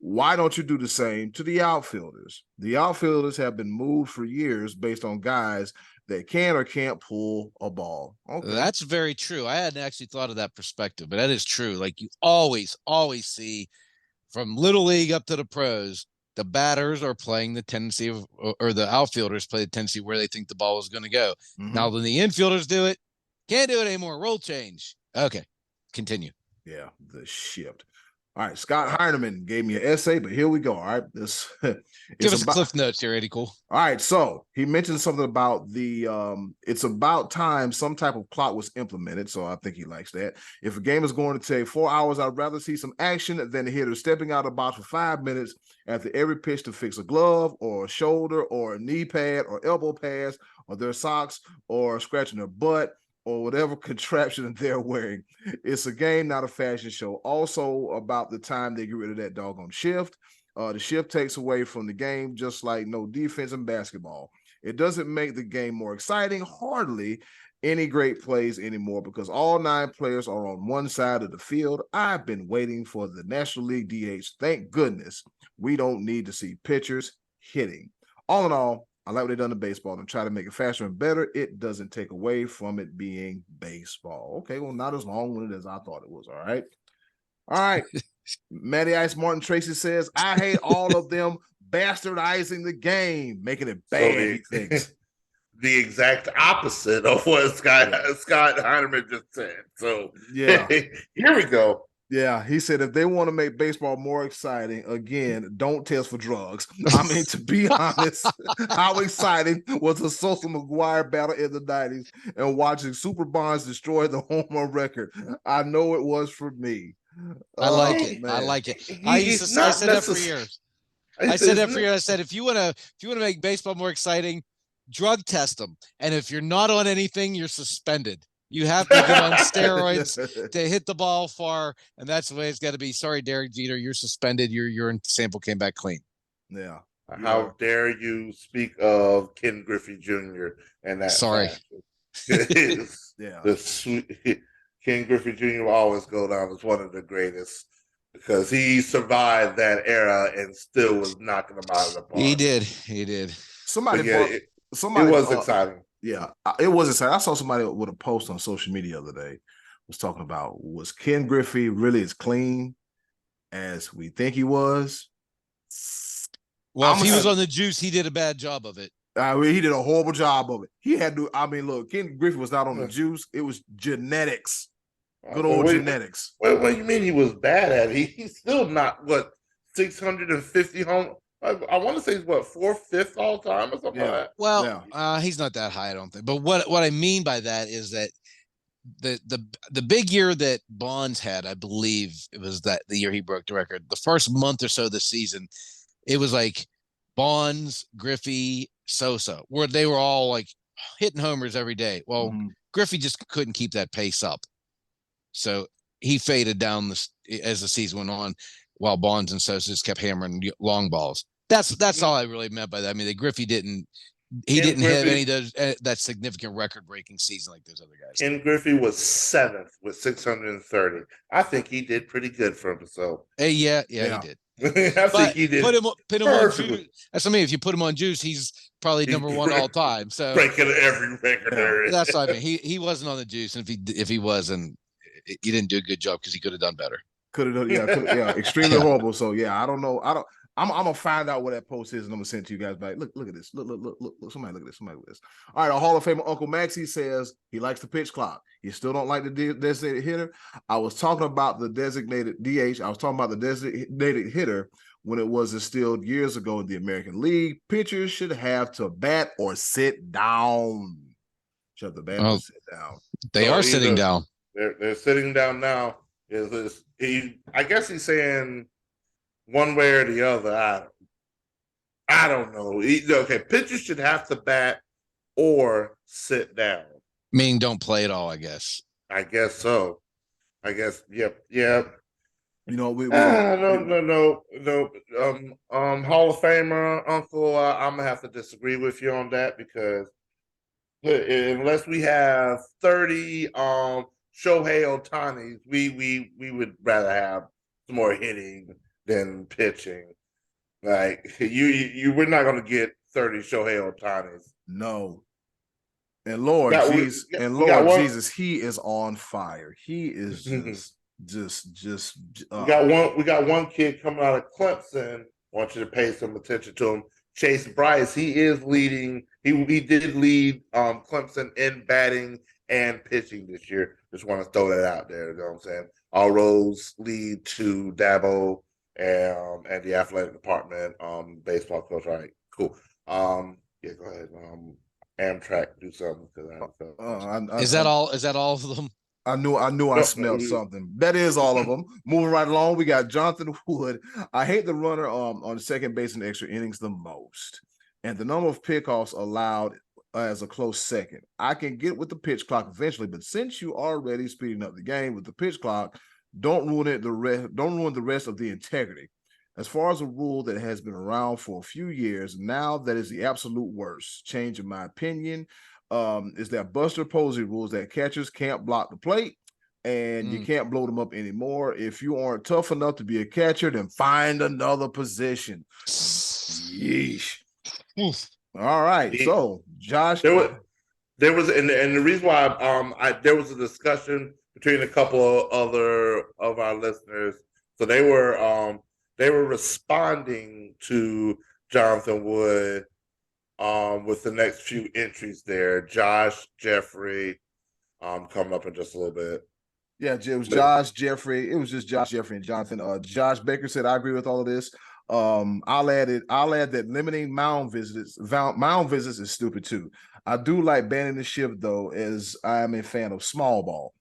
why don't you do the same to the outfielders? The outfielders have been moved for years based on guys that can or can't pull a ball. Okay. That's very true. I hadn't actually thought of that perspective, but that is true. Like you always see from little league up to the pros, the batters are playing the tendency of, or the outfielders play the tendency where they think the ball is going to go. Mm-hmm. Now, when the infielders do it, can't do it anymore. Role change. Okay, continue. Yeah, the shift. All right, Scott Heineman gave me an essay, but here we go. All right, give us a cliff notes here, Eddy Kool. All right, so he mentioned something about the it's about time some type of clock was implemented. So I think he likes that. If a game is going to take 4 hours, I'd rather see some action than the hitter stepping out of the box for 5 minutes after every pitch to fix a glove or a shoulder or a knee pad or elbow pads or their socks or scratching their butt or whatever contraption they're wearing. It's a game, not a fashion show. Also about the time they get rid of that doggone shift. The shift takes away from the game, just like no defense in basketball. It doesn't make the game more exciting, hardly any great plays anymore because all 9 players are on one side of the field. I've been waiting for the National League DH. Thank goodness we don't need to see pitchers hitting. All in all, I like what they've done to baseball and try to make it faster and better. It doesn't take away from it being baseball. Okay, well, not as long-winded as I thought it was. All right. All right. Matty Ice Martin Tracy says, I hate all of them bastardizing the game, making it bad. The exact opposite of what Scott Heineman just said. So, yeah, here we go. Yeah, he said if they want to make baseball more exciting, again, don't test for drugs. I mean, to be honest, how exciting was the Sosa McGuire battle in the 90s and watching Super Bonds destroy the home run record? I know it was for me. I like it. Man. I like it. I said that for years. I said that for years. I said if you want to make baseball more exciting, drug test them, and if you're not on anything, you're suspended. You have to get on steroids to hit the ball far, and that's the way it's got to be. Sorry, Derek Jeter, you're suspended. Your urine sample came back clean. Yeah. How dare you speak of Ken Griffey Jr. and that? Sorry. Yeah. The sweet Ken Griffey Jr. will always go down as one of the greatest because he survived that era and still was knocking them out of the park. He did. Somebody it was exciting. Yeah, it was exciting. I saw somebody with a post on social media the other day was talking about, was Ken Griffey really as clean as we think he was? Well, if he was on the juice, he did a bad job of it. I mean, he did a horrible job of it. He had to, I mean, look, Ken Griffey was not on the juice. It was genetics. Good old genetics. What do you mean he was bad at it? He's still not, 650 home? I want to say he's 4th, 5th all time or something like that. Well, he's not that high, I don't think. But what I mean by that is that the big year that Bonds had, I believe it was the year he broke the record. The first month or so of the season, it was like Bonds, Griffey, Sosa, where they were all like hitting homers every day. Well, Griffey just couldn't keep that pace up, so he faded down as the season went on, while Bonds and Sosa just kept hammering long balls. That's all I really meant by that. I mean, Griffey didn't have any of those that significant record-breaking season like those other guys. Ken Griffey was 7th with 630. I think he did pretty good for himself. Yeah, he did. I think he did. Put him on juice. That's what I mean. If you put him on juice, he's probably number one all time. So breaking every record. That's what I mean. He wasn't on the juice, and if he was, and he didn't do a good job because he could have done better. Could have done, extremely horrible. So yeah, I don't know. I'm gonna find out what that post is, and I'm gonna send it to you guys back. Look at this. Look. Somebody look at this. Somebody look at this. All right, our Hall of Famer Uncle Maxie says he likes the pitch clock. He still don't like the designated hitter. I was talking about the designated DH. I was talking about the designated hitter when it was instilled years ago in the American League. Pitchers should have to bat or sit down. Should have to bat or sit down. They are sitting down. They're sitting down now. I guess he's saying one way or the other. I don't know. Okay, pitchers should have to bat or sit down. Meaning don't play at all, I guess. I guess so. I guess, yep. No. Hall of Famer, Uncle, I'm gonna have to disagree with you on that because unless we have 30 Shohei Ohtanis, we would rather have some more hitting than pitching. Like we're not gonna get 30 Shohei Ohtanis. No. And Lord Jesus, he is on fire. He is just we got one kid coming out of Clemson. I want you to pay some attention to him. Chase Bryce, he is leading. He did lead Clemson in batting and pitching this year. Just want to throw that out there. You know what I'm saying? All roads lead to Dabo and the athletic department, baseball coach. All right, cool. Yeah, go ahead. Amtrak, do something. Is that all of them? I knew I smelled something. That is all of them. Moving right along, we got Jonathan Wood. I hate the runner on second base in extra innings the most, and the number of pickoffs allowed as a close second. I can get with the pitch clock eventually, but since you already speeding up the game with the pitch clock, don't ruin the rest of the integrity. As far as a rule that has been around for a few years, now that is the absolute worst. Change in my opinion. Is that Buster Posey rules that catchers can't block the plate and you can't blow them up anymore. If you aren't tough enough to be a catcher, then find another position. Yeesh. All right. So Josh, there was and the reason why there was a discussion between a couple of other of our listeners. So they were responding to Jonathan Wood with the next few entries there. Josh, Jeffrey, coming up in just a little bit. Yeah, it was Josh, Jeffrey. It was just Josh, Jeffrey, and Jonathan. Josh Baker said, I agree with all of this. I'll add that limiting mound visits is stupid too. I do like banning the shift though, as I am a fan of small ball.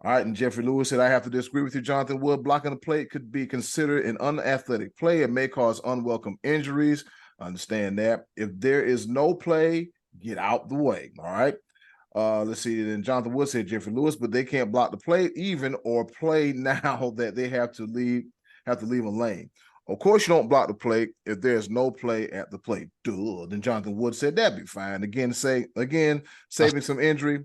All right, and Jeffrey Lewis said, I have to disagree with you, Jonathan Wood. Blocking the plate could be considered an unathletic play. It may cause unwelcome injuries. Understand that. If there is no play, get out the way. All right. Let's see. Then Jonathan Wood said Jeffrey Lewis, but they can't block the plate even or play now that they have to leave a lane. Of course, you don't block the plate if there's no play at the plate. Duh. Then Jonathan Wood said that'd be fine. Again, saving some injury.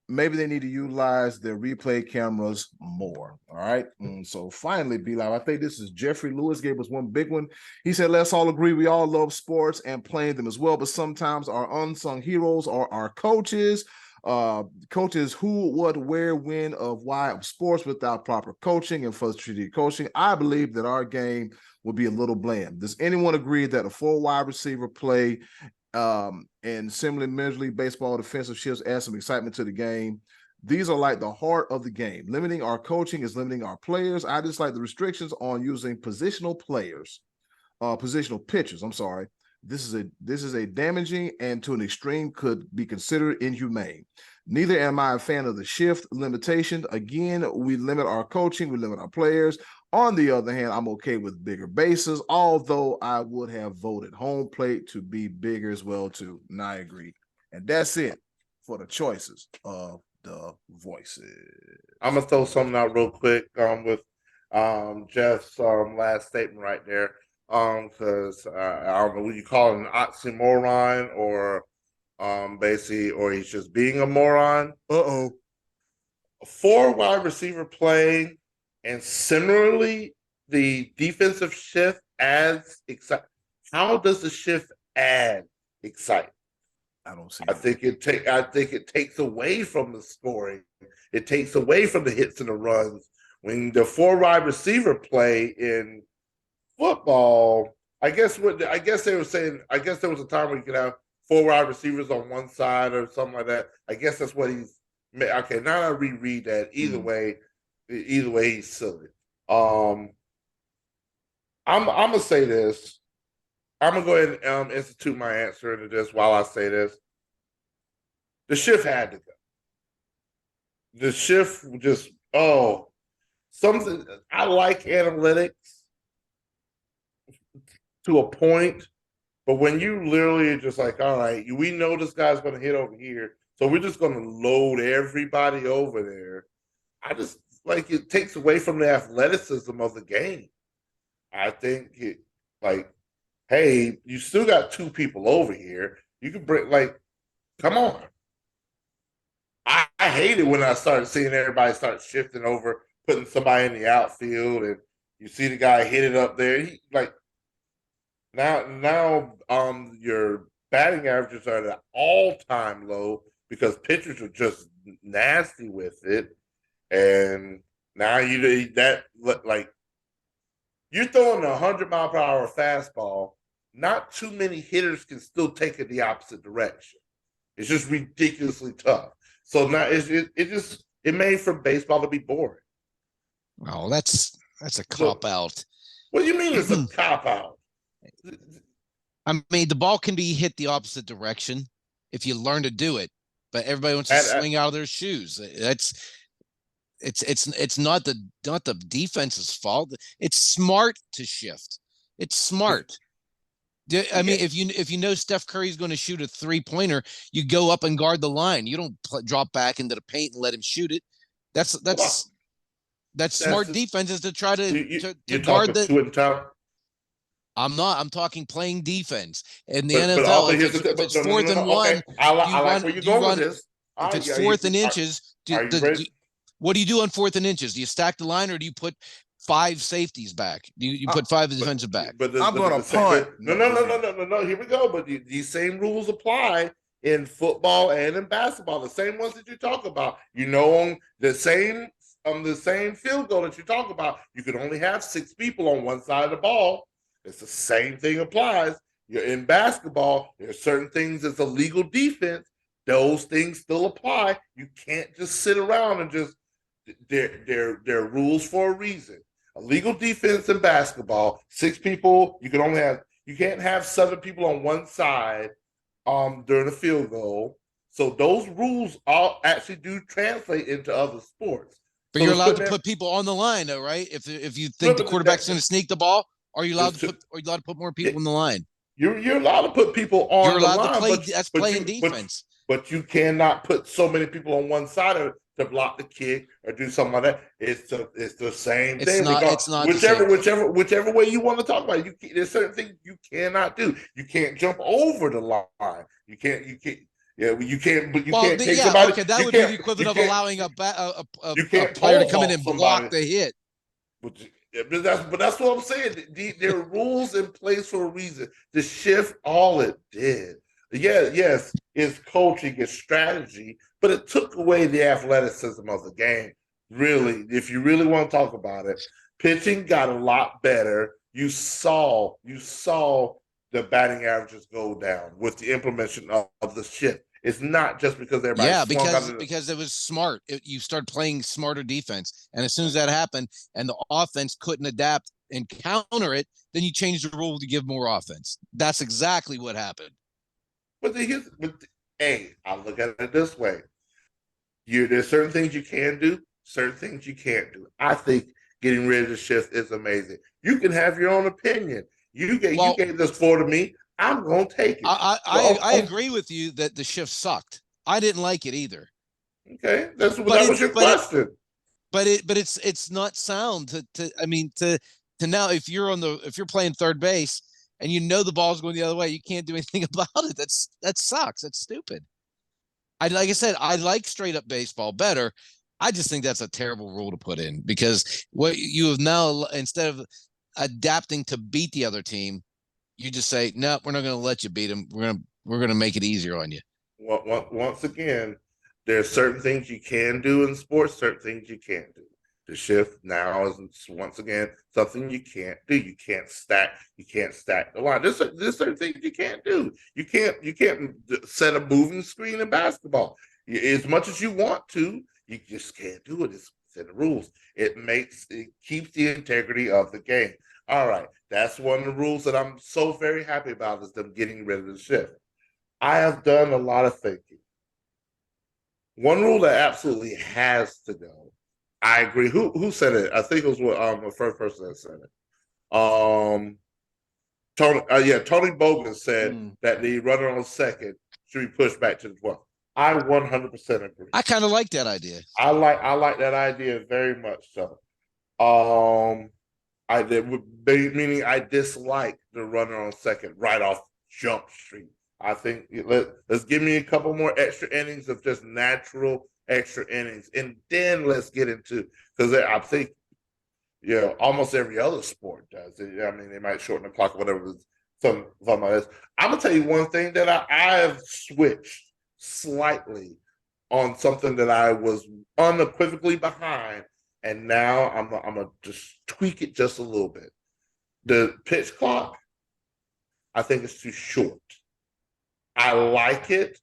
Maybe they need to utilize their replay cameras more. All right. So finally, B-Live, I think this is Jeffrey Lewis gave us one big one. He said, let's all agree we all love sports and playing them as well. But sometimes our unsung heroes are our coaches. Coaches who, what, where, when, of why of sports without proper coaching and frustrated coaching. I believe that our game will be a little bland. Does anyone agree that a full wide receiver play and similarly Major League Baseball defensive shifts add some excitement to the game? These are like the heart of the game. Limiting our coaching is limiting our players. I just like the restrictions on using positional pitchers. I'm sorry. This is a damaging and to an extreme could be considered inhumane. Neither am I a fan of the shift limitation. Again, we limit our coaching, we limit our players. On the other hand, I'm okay with bigger bases, although I would have voted home plate to be bigger as well too. And I agree. And that's it for the choices of the voices. I'm gonna throw something out real quick with Jeff's last statement right there. Because I don't know what you call it, an oxymoron or basically, or he's just being a moron. A 4 wide receiver play, and similarly, the defensive shift adds excitement. How does the shift add excitement? I don't see. I think it takes away from the scoring. It takes away from the hits and the runs. When the 4 wide receiver play in football, I guess they were saying. I guess there was a time where you could have 4 wide receivers on one side or something like that. I guess that's what he's. Okay, now I reread that. Either way, he's silly. I'm gonna say this. I'm gonna go ahead and institute my answer into this while I say this. The shift had to go. The shift just something. I like analytics to a point, but when you literally are just like, all right, we know this guy's going to hit over here, so we're just going to load everybody over there. I just like it takes away from the athleticism of the game. I think hey, you still got 2 people over here. You can bring come on. I hate it when I started seeing everybody start shifting over, putting somebody in the outfield, and you see the guy hit it up there. Now your batting averages are at an all-time low because pitchers are just nasty with it, and now you're throwing a 100-mile-per-hour fastball. Not too many hitters can still take it the opposite direction. It's just ridiculously tough. So now it made for baseball to be boring. Oh, that's a cop out. What do you mean it's a cop out? I mean, the ball can be hit the opposite direction if you learn to do it, but everybody wants to swing out of their shoes. It's not the defense's fault. It's smart to shift. It's smart. I mean, if you know Steph Curry's going to shoot a 3-pointer, you go up and guard the line. You don't drop back into the paint and let him shoot it. That's smart defenses to try to guard the. I'm not. I'm talking playing defense in the NFL. If it's 4th and 1, I like where you're going with this. If it's 4th and inches, what do you do on 4th and inches? Do you stack the line or do you put 5 safeties back? You put 5 defensive back. I'm going to punt. No. Here we go. But these same rules apply in football and in basketball. The same ones that you talk about. On the same field goal that you talk about, you can only have 6 people on one side of the ball. It's the same thing applies. You're in basketball. There are certain things that's a legal defense. Those things still apply. You can't just sit around and just. They're rules for a reason. A legal defense in basketball, 6 people. You can't have 7 people on one side during a field goal. So those rules all actually do translate into other sports. But you're allowed to put people on the line, though, right? If you think the quarterback's going to sneak the ball, are you allowed to put more people on the line? You're allowed to put people on the line. You're allowed to play. That's playing defense. But you cannot put so many people on one side of it to block the kick or do something like that. It's the same thing. It's not whichever way you want to talk about it. There's certain things you cannot do. You can't jump over the line. You can't. Yeah, you can't. But you can't take somebody. Okay, that would be the equivalent of allowing a player to come in and block the hit. But that's what I'm saying. There are rules in place for a reason. The shift, all it did. Yes, it's coaching, it's strategy, but it took away the athleticism of the game. Really, if you really want to talk about it, pitching got a lot better. You saw the batting averages go down with the implementation of the shift. It's not just because everybody. Because it was smart. You started playing smarter defense, and as soon as that happened, and the offense couldn't adapt and counter it, then you changed the rule to give more offense. That's exactly what happened. But I look at it this way. There's certain things you can do, certain things you can't do. I think getting rid of the shift is amazing. You can have your own opinion. You gave this 4 to me. I'm going to take it. I agree with you that the shift sucked. I didn't like it either. Okay, that was your question. But it's not sound to now if you're playing third base and you know the ball's going the other way, you can't do anything about it. That sucks. That's stupid. Like I said, I like straight up baseball better. I just think that's a terrible rule to put in because what you have now, instead of adapting to beat the other team, you just say, no, we're not going to let you beat them. We're going to make it easier on you. Once again, there's certain things you can do in sports, certain things you can't do. The shift now is once again something you can't do. You can't stack the line. There's certain things you can't do. You can't set a moving screen in basketball. As much as you want to, you just can't do it. It's in the rules. It keeps the integrity of the game. All right. That's one of the rules that I'm so very happy about, is them getting rid of the shift. I have done a lot of thinking. One rule that absolutely has to go. I agree. Who said it? I think it was the first person that said it. Tony Bogan said that the runner on second should be pushed back to the 12th. I 100% agree. I kind of like that idea. I like that idea very much so. Meaning I dislike the runner on second right off Jump Street. I think let's give me a couple more extra innings of just natural extra innings, and then let's get into, because I think almost every other sport does it. I mean, they might shorten the clock or whatever. Something like this. I'm gonna tell you one thing that I have switched slightly on something that I was unequivocally behind, and now I'm gonna just tweak it just a little bit. The pitch clock, I think it's too short. I like it,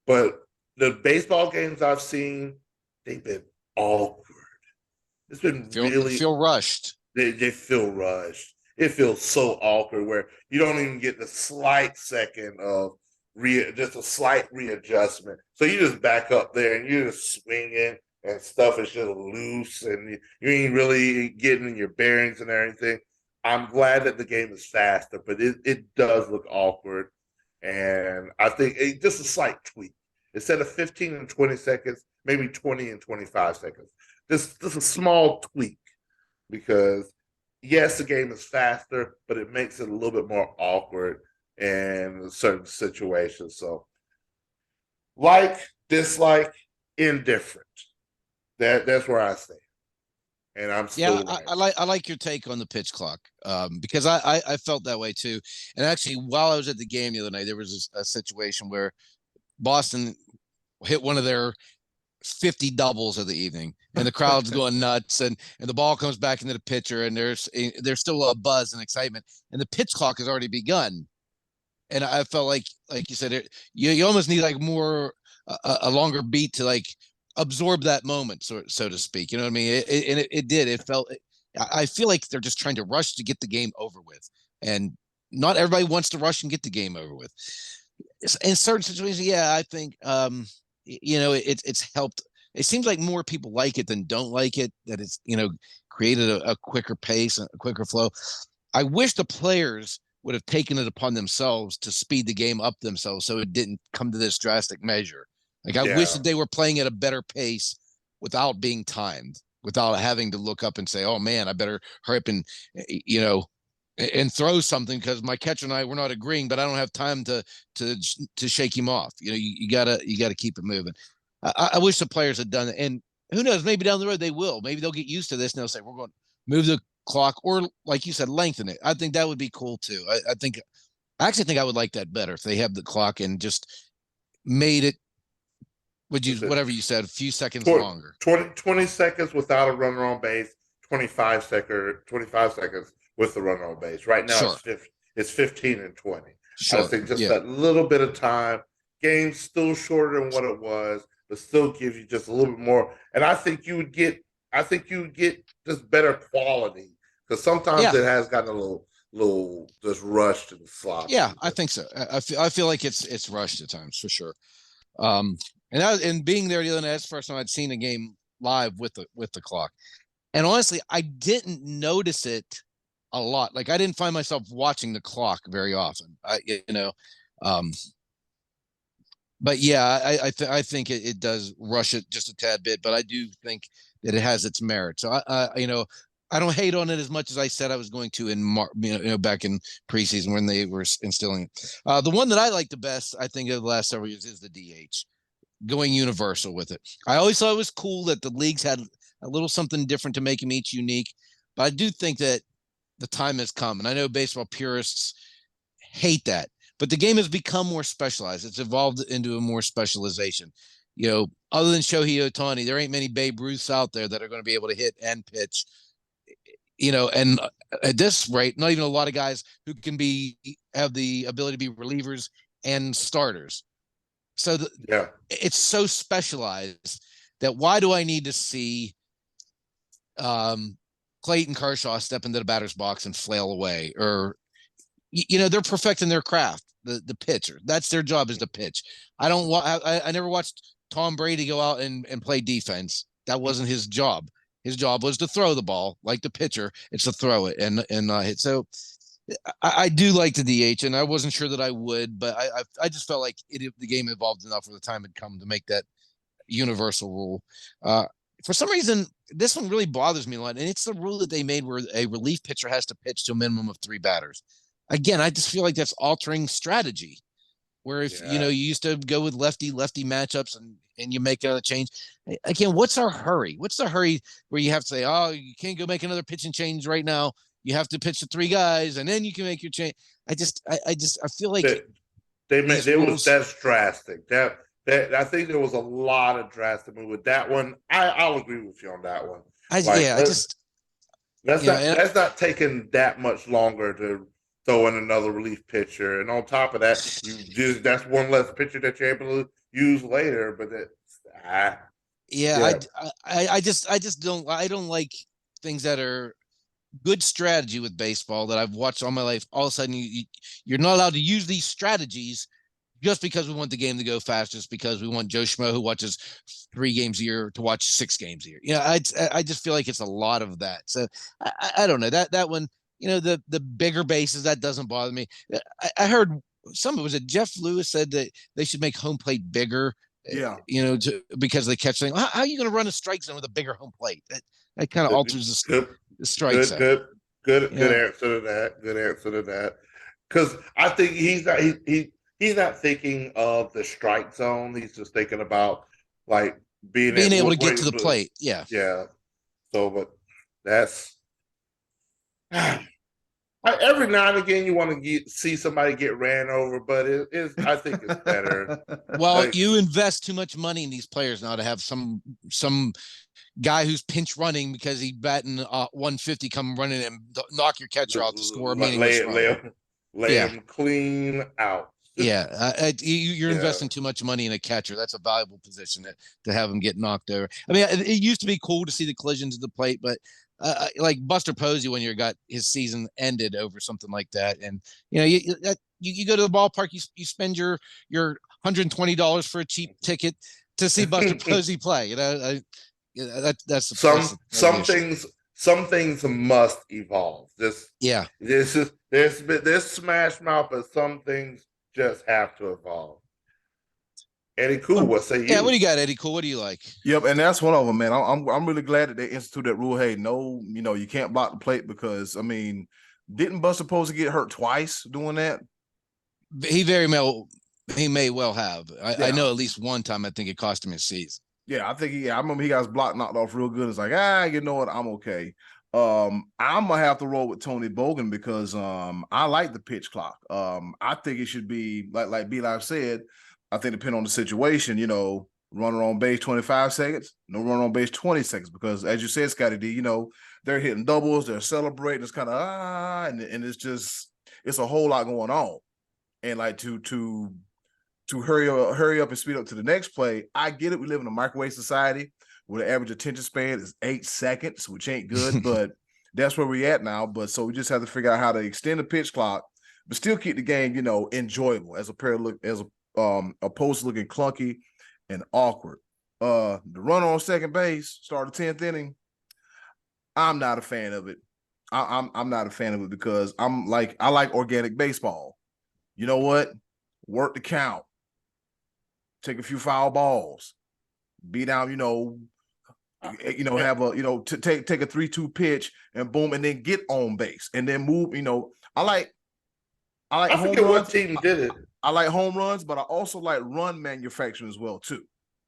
but the baseball games I've seen, they've been awkward. It's been feel rushed. They feel rushed. It feels so awkward where you don't even get the slight second of just a slight readjustment. So you just back up there and you're just swinging and stuff is just loose and you ain't really getting your bearings and everything. I'm glad that the game is faster, but it does look awkward. And I think just a slight tweak. Instead of 15 and 20 seconds, maybe 20 and 25 seconds. Just a small tweak, because yes, the game is faster, but it makes it a little bit more awkward in certain situations. So, like, dislike, indifferent. That's where I stay. And I'm still I like your take on the pitch clock, because I felt that way too. And actually, while I was at the game the other night, there was a situation where Boston hit one of their 50 doubles of the evening, and the crowd's going nuts, and the ball comes back into the pitcher, and there's still a buzz and excitement, and the pitch clock has already begun. And I felt like you said, you almost need like more a longer beat to like absorb that moment, so to speak. You know what I mean? It did. It felt. I feel like they're just trying to rush to get the game over with, and not everybody wants to rush and get the game over with. In certain situations, I think it's helped. It seems like more people like it than don't like it. That it's created a quicker pace, a quicker flow. I wish the players would have taken it upon themselves to speed the game up themselves, so it didn't come to this drastic measure. Like I wish that they were playing at a better pace without being timed, without having to look up and say, "Oh man, I better hurry up and and throw something because my catcher and I were not agreeing, but I don't have time to shake him off." You gotta keep it moving. I wish the players had done it, and who knows? Maybe down the road they will. Maybe they'll get used to this and they'll say, "We're going to move the clock," or like you said, lengthen it. I think that would be cool too. I actually think I would like that better if they have the clock and just made it. Whatever you said, a few seconds longer. 20 seconds without a runner on base, 25 seconds with the runner on base. Right now it's 15 and 20. Sure. I think just that little bit of time. Game's still shorter than what it was, but still gives you just a little bit more. And I think you would get just better quality, because sometimes it has gotten a little just rushed and sloppy. Yeah, I think so. I feel like it's rushed at times for sure. And being there the other night, that's the first time I'd seen a game live with the clock. And honestly, I didn't notice it a lot. Like I didn't find myself watching the clock very often. But yeah, I think it does rush it just a tad bit, but I do think that it has its merit. So I don't hate on it as much as I said I was going to in back in preseason when they were instilling it. The one that I like the best, I think, of the last several years is the DH, going universal with it. I always thought it was cool that the leagues had a little something different to make them each unique, but I do think that the time has come, and I know baseball purists hate that, but the game has become more specialized. It's evolved into a more specialization. other than Shohei Ohtani, there ain't many Babe Ruths out there that are going to be able to hit and pitch. And at this rate, not even a lot of guys who can have the ability to be relievers and starters. So it's so specialized that why do I need to see Clayton Kershaw step into the batter's box and flail away? Or, they're perfecting their craft, the pitcher. That's their job, is to pitch. I never watched Tom Brady go out and play defense. That wasn't his job. His job was to throw the ball like the pitcher. It's to throw it and not hit. So I do like the DH, and I wasn't sure that I would, but I just felt like the game evolved enough where the time had come to make that universal rule. For some reason, this one really bothers me a lot, and it's the rule that they made where a relief pitcher has to pitch to a minimum of 3 batters. Again, I just feel like that's altering strategy. Where if you used to go with lefty matchups and you make a change. Again, what's our hurry? What's the hurry where you have to say, oh, you can't go make another pitching change right now. You have to pitch to 3 guys and then you can make your change. I feel like that's drastic. That I think there was a lot of drastic move with that one. I'll agree with you on that one. That's not taking that much longer to throw in another relief pitcher, and on top of that, that's one less pitcher that you're able to use later. But I just don't like things that are good strategy with baseball that I've watched all my life. All of a sudden, you're not allowed to use these strategies just because we want the game to go fast, just because we want Joe Schmo who watches 3 games a year to watch 6 games a year. I just feel like it's a lot of that. So I don't know that one. The bigger bases, that doesn't bother me. I heard Jeff Lewis said that they should make home plate bigger. Yeah. Because they catch things. How are you going to run a strike zone with a bigger home plate? That kind of alters the strike zone. Good answer to that. Good answer to that. Because I think he's not thinking of the strike zone. He's just thinking about like being able to get to the plate. Yeah. Yeah. So, but that's. Every now and again, you want to see somebody get ran over, but I think it's better. Well, you invest too much money in these players now to have some guy who's pinch running because he batting 150 come running and knock your catcher out to score a meaningless run. Lay him clean out. Yeah, you're investing too much money in a catcher. That's a valuable position to have him get knocked over. I mean, it used to be cool to see the collisions at the plate, but like Buster Posey when got his season ended over something like that, and you go to the ballpark, you spend your $120 for a cheap ticket to see Buster Posey play. That's some things must evolve. This smash mouth, but some things just have to evolve. Eddy Kool, what say you? Yeah, what do you got, Eddy Kool? What do you like? Yep, and that's one of them, man. I'm really glad that they instituted that rule. Hey, no, you can't block the plate because, I mean, didn't Buster Posey get hurt twice doing that? He may well have. I know at least one time I think it cost him his season. Yeah, I remember he got his block knocked off real good. It's like, you know what? I'm okay. I'm gonna have to roll with Tony Bogan because I like the pitch clock. I think it should be like B-Live said. I think depending on the situation, runner on base 25 seconds, no runner on base 20 seconds, because as you said, Scottie D, they're hitting doubles, they're celebrating, it's kind of and it's a whole lot going on. And like to hurry up and speed up to the next play, I get it. We live in a microwave society where the average attention span is 8 seconds, which ain't good, but that's where we're at now. But so we just have to figure out how to extend the pitch clock, but still keep the game, enjoyable opposed to looking clunky and awkward. The runner on second base, start the 10th inning. I'm not a fan of it. I'm not a fan of it because I like organic baseball. You know what? Work the count. Take a few foul balls. Be down, have take a 3-2 pitch and boom, and then get on base and then move. I forget what team did it. I like home runs, but I also like run manufacturing as well too.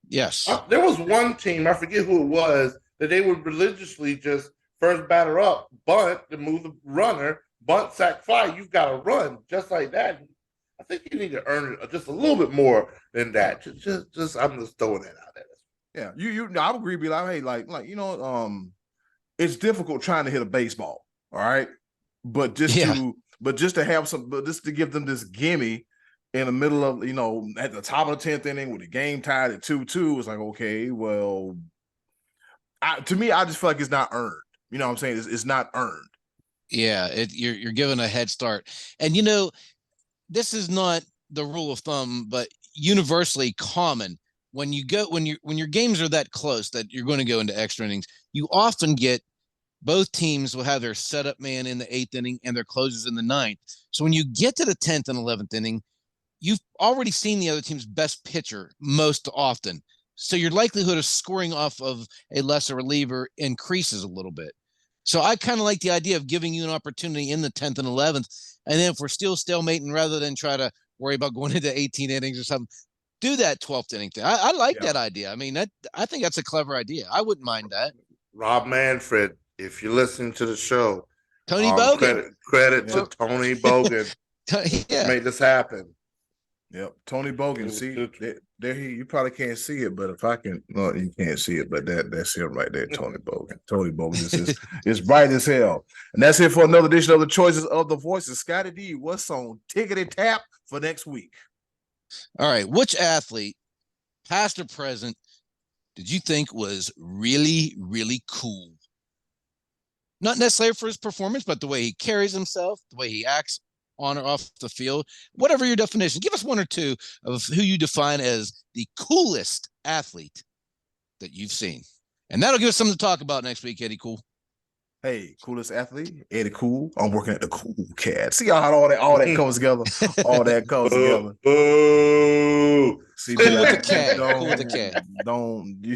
Yes. There was one team, I forget who it was, that they would religiously just first batter up, bunt to move the runner, bunt, sack, fly. You've got to run just like that. I think you need to earn it just a little bit more than that. Just I'm just throwing that out there. Yeah, I would agree. Be like, hey, it's difficult trying to hit a baseball. All right, but just to have some, but just to give them this gimme in the middle of, at the top of the 10th inning with the game tied at 2-2, it's like, okay, well, to me, I just feel like it's not earned. You know what I'm saying? It's not earned. Yeah, you're given a head start, and this is not the rule of thumb, but universally common. When your games are that close that you're going to go into extra innings, you often get both teams will have their setup man in the 8th inning and their closers in the 9th. So when you get to the 10th and 11th inning, you've already seen the other team's best pitcher most often. So your likelihood of scoring off of a lesser reliever increases a little bit. So I kind of like the idea of giving you an opportunity in the 10th and 11th. And then if we're still stalemating, rather than try to worry about going into 18 innings or something, do that 12th inning thing. I like that idea. I mean, I think that's a clever idea. I wouldn't mind that. Rob Manfred, if you're listening to the show, Tony Bogan. Credit to Tony Bogan. Make this happen. Yep, Tony Bogan. See, there you probably can't see it, but if I can, no, you can't see it, but that's him right there, Tony Bogan. Tony Bogan is bright as hell. And that's it for another edition of the Choices of the Voices. Scottie D, what's on Tickety Tap for next week? All right, which athlete, past or present, did you think was really, really cool? Not necessarily for his performance, but the way he carries himself, the way he acts on or off the field, whatever your definition. Give us one or two of who you define as the coolest athlete that you've seen. And that'll give us something to talk about next week, Eddy Kool. Hey, coolest athlete, Eddy Kool. I'm working at the Cool Cat. See how all that comes together? All that comes together. See, cool with the cat. Cool with the cat. You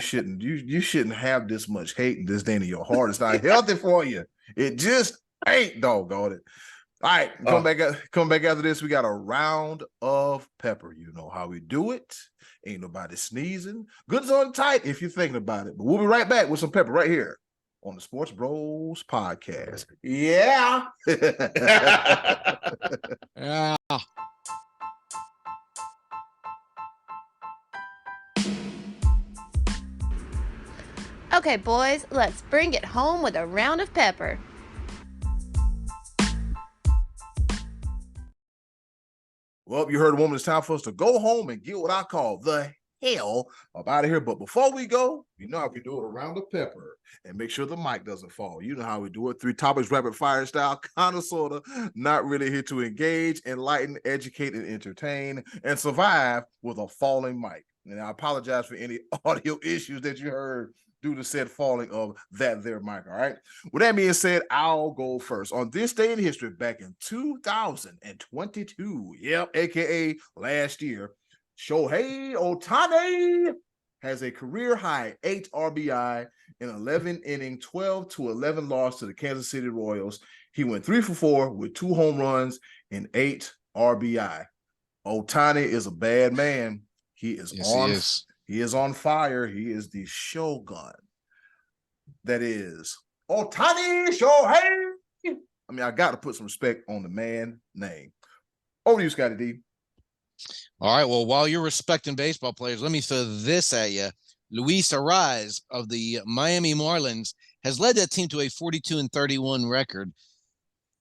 shouldn't have this much hate and disdain in your heart. It's not healthy for you. It just ain't, doggone it. All right, come back after this. We got a round of pepper. You know how we do it. Ain't nobody sneezing. Goods on tight if you're thinking about it. But we'll be right back with some pepper right here on the Sports Bros Podcast. Yeah. Yeah. Okay, boys, let's bring it home with a round of pepper. Well, you heard a woman. It's time for us to go home and get what I call the hell up out of here. But before we go, you know how we do it, a round of pepper, and make sure the mic doesn't fall. You know how we do it. 3 topics, rapid fire style, kind of, sort of, not really here to engage, enlighten, educate, and entertain, and survive with a falling mic. And I apologize for any audio issues that you heard due to said falling of that there mic, all right? With that being said, I'll go first. On this day in history, back in 2022, aka last year, Shohei Ohtani has a career-high 8 RBI in 11-inning, 12-11 loss to the Kansas City Royals. He went 3 for 4 with 2 home runs and 8 RBI. Ohtani is a bad man. He is on fire. He is the shogun. That is Ohtani Shohei. I mean, I got to put some respect on the man name. Over to you, Scottie D. All right. Well, while you're respecting baseball players, let me throw this at you. Luis Arraez of the Miami Marlins has led that team to a 42-31 record,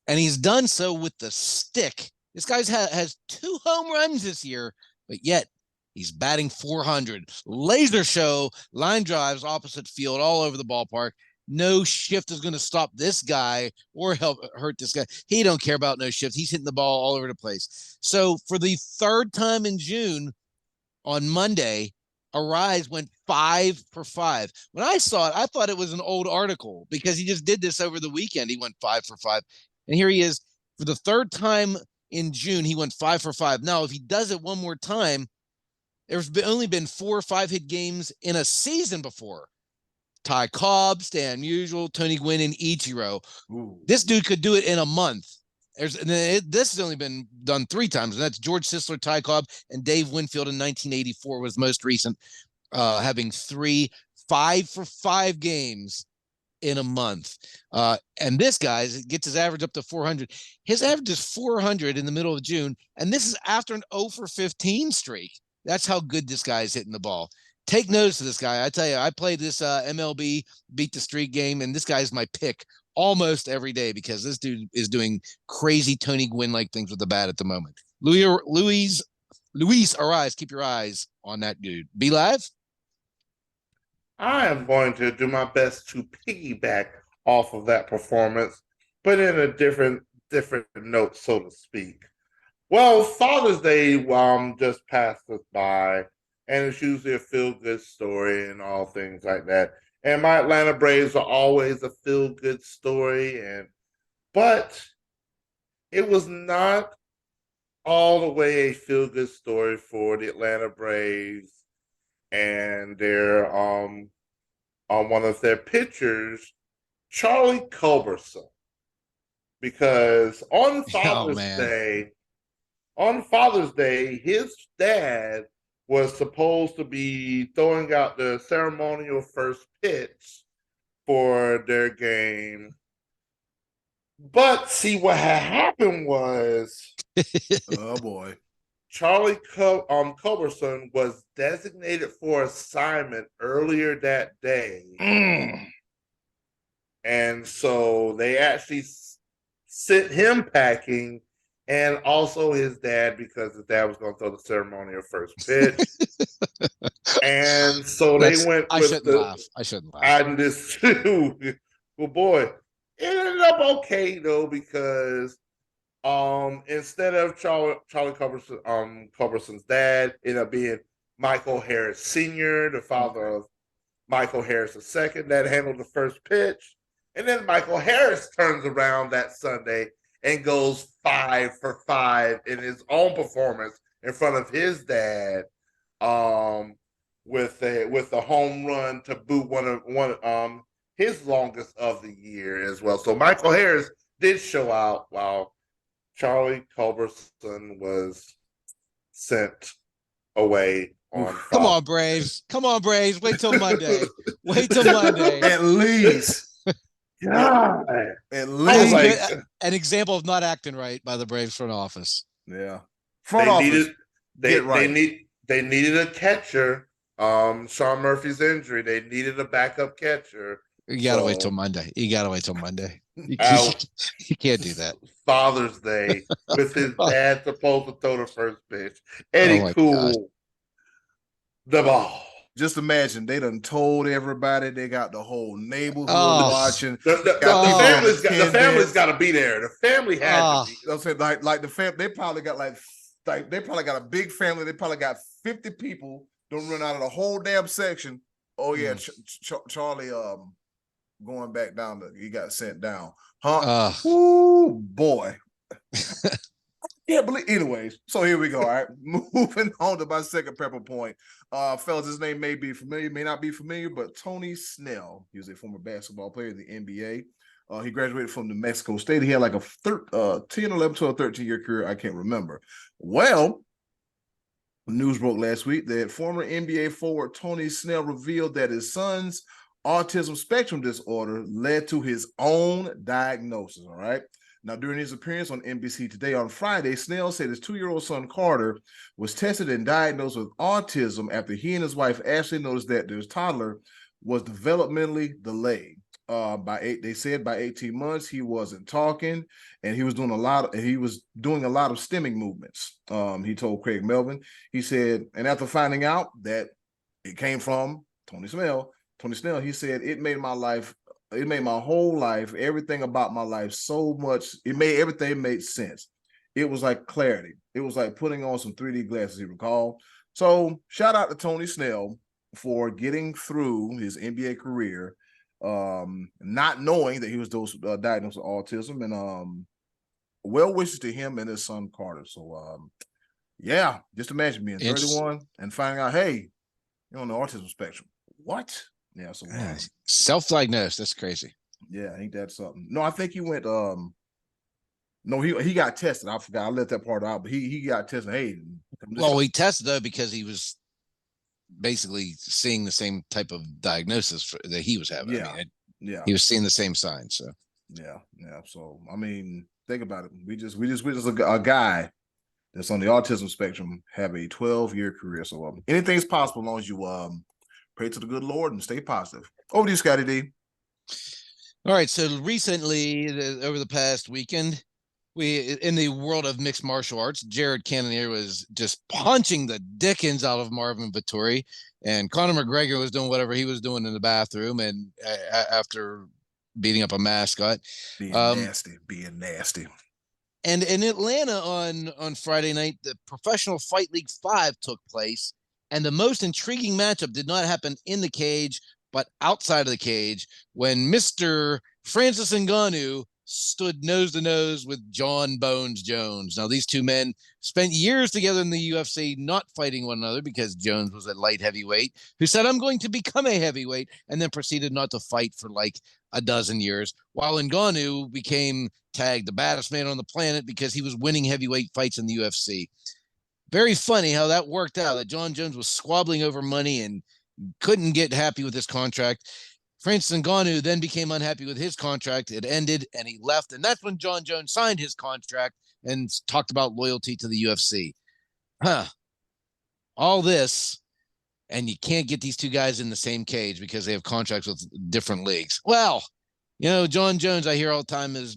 and he's done so with the stick. This guy has 2 home runs this year, but yet he's batting .400. Laser show, line drives, opposite field, all over the ballpark. No shift is going to stop this guy or hurt this guy. He don't care about no shift. He's hitting the ball all over the place. So for the 3rd time in June, on Monday, Arraez went 5 for 5. When I saw it, I thought it was an old article because he just did this over the weekend. He went 5 for 5. And here he is for the 3rd time in June. He went 5 for 5. Now, if he does it one more time, there's only been 4 or 5 hit games in a season before. Ty Cobb, Stan Musial, Tony Gwynn, and Ichiro. Ooh. This dude could do it in a month. This has only been done 3 times, and that's George Sisler, Ty Cobb, and Dave Winfield in 1984 was most recent, having 3 5 for 5 games in a month. And this guy gets his average up to 400. His average is 400 in the middle of June, and this is after an 0 for 15 streak. That's how good this guy is hitting the ball. Take notice of this guy. I tell you, I played this MLB beat the streak game, and this guy's my pick almost every day because this dude is doing crazy Tony Gwynn-like things with the bat at the moment. Luis Arise, keep your eyes on that dude. Be live. I am going to do my best to piggyback off of that performance, but in a different note, so to speak. Well, Father's Day just passed us by, and it's usually a feel-good story and all things like that. And my Atlanta Braves are always a feel-good story, but it was not all the way a feel-good story for the Atlanta Braves and their on one of their pitchers, Charlie Culberson, because on Father's Day, his dad was supposed to be throwing out the ceremonial first pitch for their game. But see, what had happened was, oh boy, Charlie Culberson was designated for assignment earlier that day. And so they actually sent him packing, and also his dad, because his dad was going to throw the ceremonial first pitch. And so they went with I shouldn't laugh. And this too. Well, boy, it ended up okay though, because instead of Charlie Culberson's dad, it ended up being Michael Harris Sr., the father of Michael Harris II, that handled the first pitch. And then Michael Harris turns around that Sunday and goes 5 for 5 in his own performance in front of his dad, with a home run to boot, one his longest of the year as well. So Michael Harris did show out while Charlie Culberson was sent away on. Come on, Braves! Wait till Monday. At least. God. At least an example of not acting right by the Braves front office. Yeah. They needed a catcher. Sean Murphy's injury. They needed a backup catcher. You gotta wait till Monday. You can't do that. Father's Day with his dad supposed to throw the first pitch. Eddy Kool, the ball. Just imagine, they done told everybody. They got the whole neighborhood watching. The family's got to be there. The family had to be. I'm saying, like the family, they probably got they probably got a big family. They probably got 50 people. Don't run out of the whole damn section. Oh yeah, Charlie going back down. He got sent down. Huh? Ooh boy. Yeah, but anyways, so here we go. All right, moving on to my second pepper point. Fellas, his name may be familiar, may not be familiar, but Tony Snell. He was a former basketball player in the NBA. He graduated from New Mexico State. He had like a 10, 11, 12, 13-year career. I can't remember. Well, news broke last week that former NBA forward Tony Snell revealed that his son's autism spectrum disorder led to his own diagnosis. All right. Now, during his appearance on NBC Today on Friday, Snell said his 2-year-old son Carter was tested and diagnosed with autism after he and his wife Ashley noticed that their toddler was developmentally delayed. By 18 months, he wasn't talking, and he was doing a lot of stimming movements. He told Craig Melvin. He said, and after finding out that it came from Tony Snell, he said, it made my whole life, everything about my life so much, everything made sense. It was like clarity. It was like putting on some 3D glasses, he recalled. So shout out to Tony Snell for getting through his NBA career, not knowing that he was diagnosed with autism, and well wishes to him and his son Carter. So yeah, just imagine being 31 and finding out, hey, you're on the autism spectrum. What? Yeah, so self-diagnosed. That's crazy. Yeah, ain't that something? No, I think he went. No, he got tested. I forgot. I let that part out, but he got tested. Hey, he tested though because he was basically seeing the same type of diagnosis that he was having. Yeah. I mean, Yeah. He was seeing the same signs. So yeah. So I mean, think about it. We just a guy that's on the autism spectrum have a 12-year career. So anything's possible as long as you pray to the good Lord and stay positive. Over to you, Scottie D. All right. So recently, over the past weekend, in the world of mixed martial arts, Jared Cannonier was just punching the dickens out of Marvin Vettori, and Conor McGregor was doing whatever he was doing in the bathroom, and after beating up a mascot, being nasty. And in Atlanta on Friday night, the Professional Fight League 5 took place, and the most intriguing matchup did not happen in the cage, but outside of the cage, when Mr. Francis Ngannou stood nose to nose with John Bones Jones. Now, these two men spent years together in the UFC, not fighting one another because Jones was a light heavyweight who said, I'm going to become a heavyweight, and then proceeded not to fight for like a dozen years, while Ngannou became tagged the baddest man on the planet because he was winning heavyweight fights in the UFC. Very funny how that worked out, that John Jones was squabbling over money and couldn't get happy with his contract. Francis Ngannou then became unhappy with his contract. It ended and he left. And that's when John Jones signed his contract and talked about loyalty to the UFC. All this, and you can't get these two guys in the same cage because they have contracts with different leagues. Well, John Jones, I hear all the time, is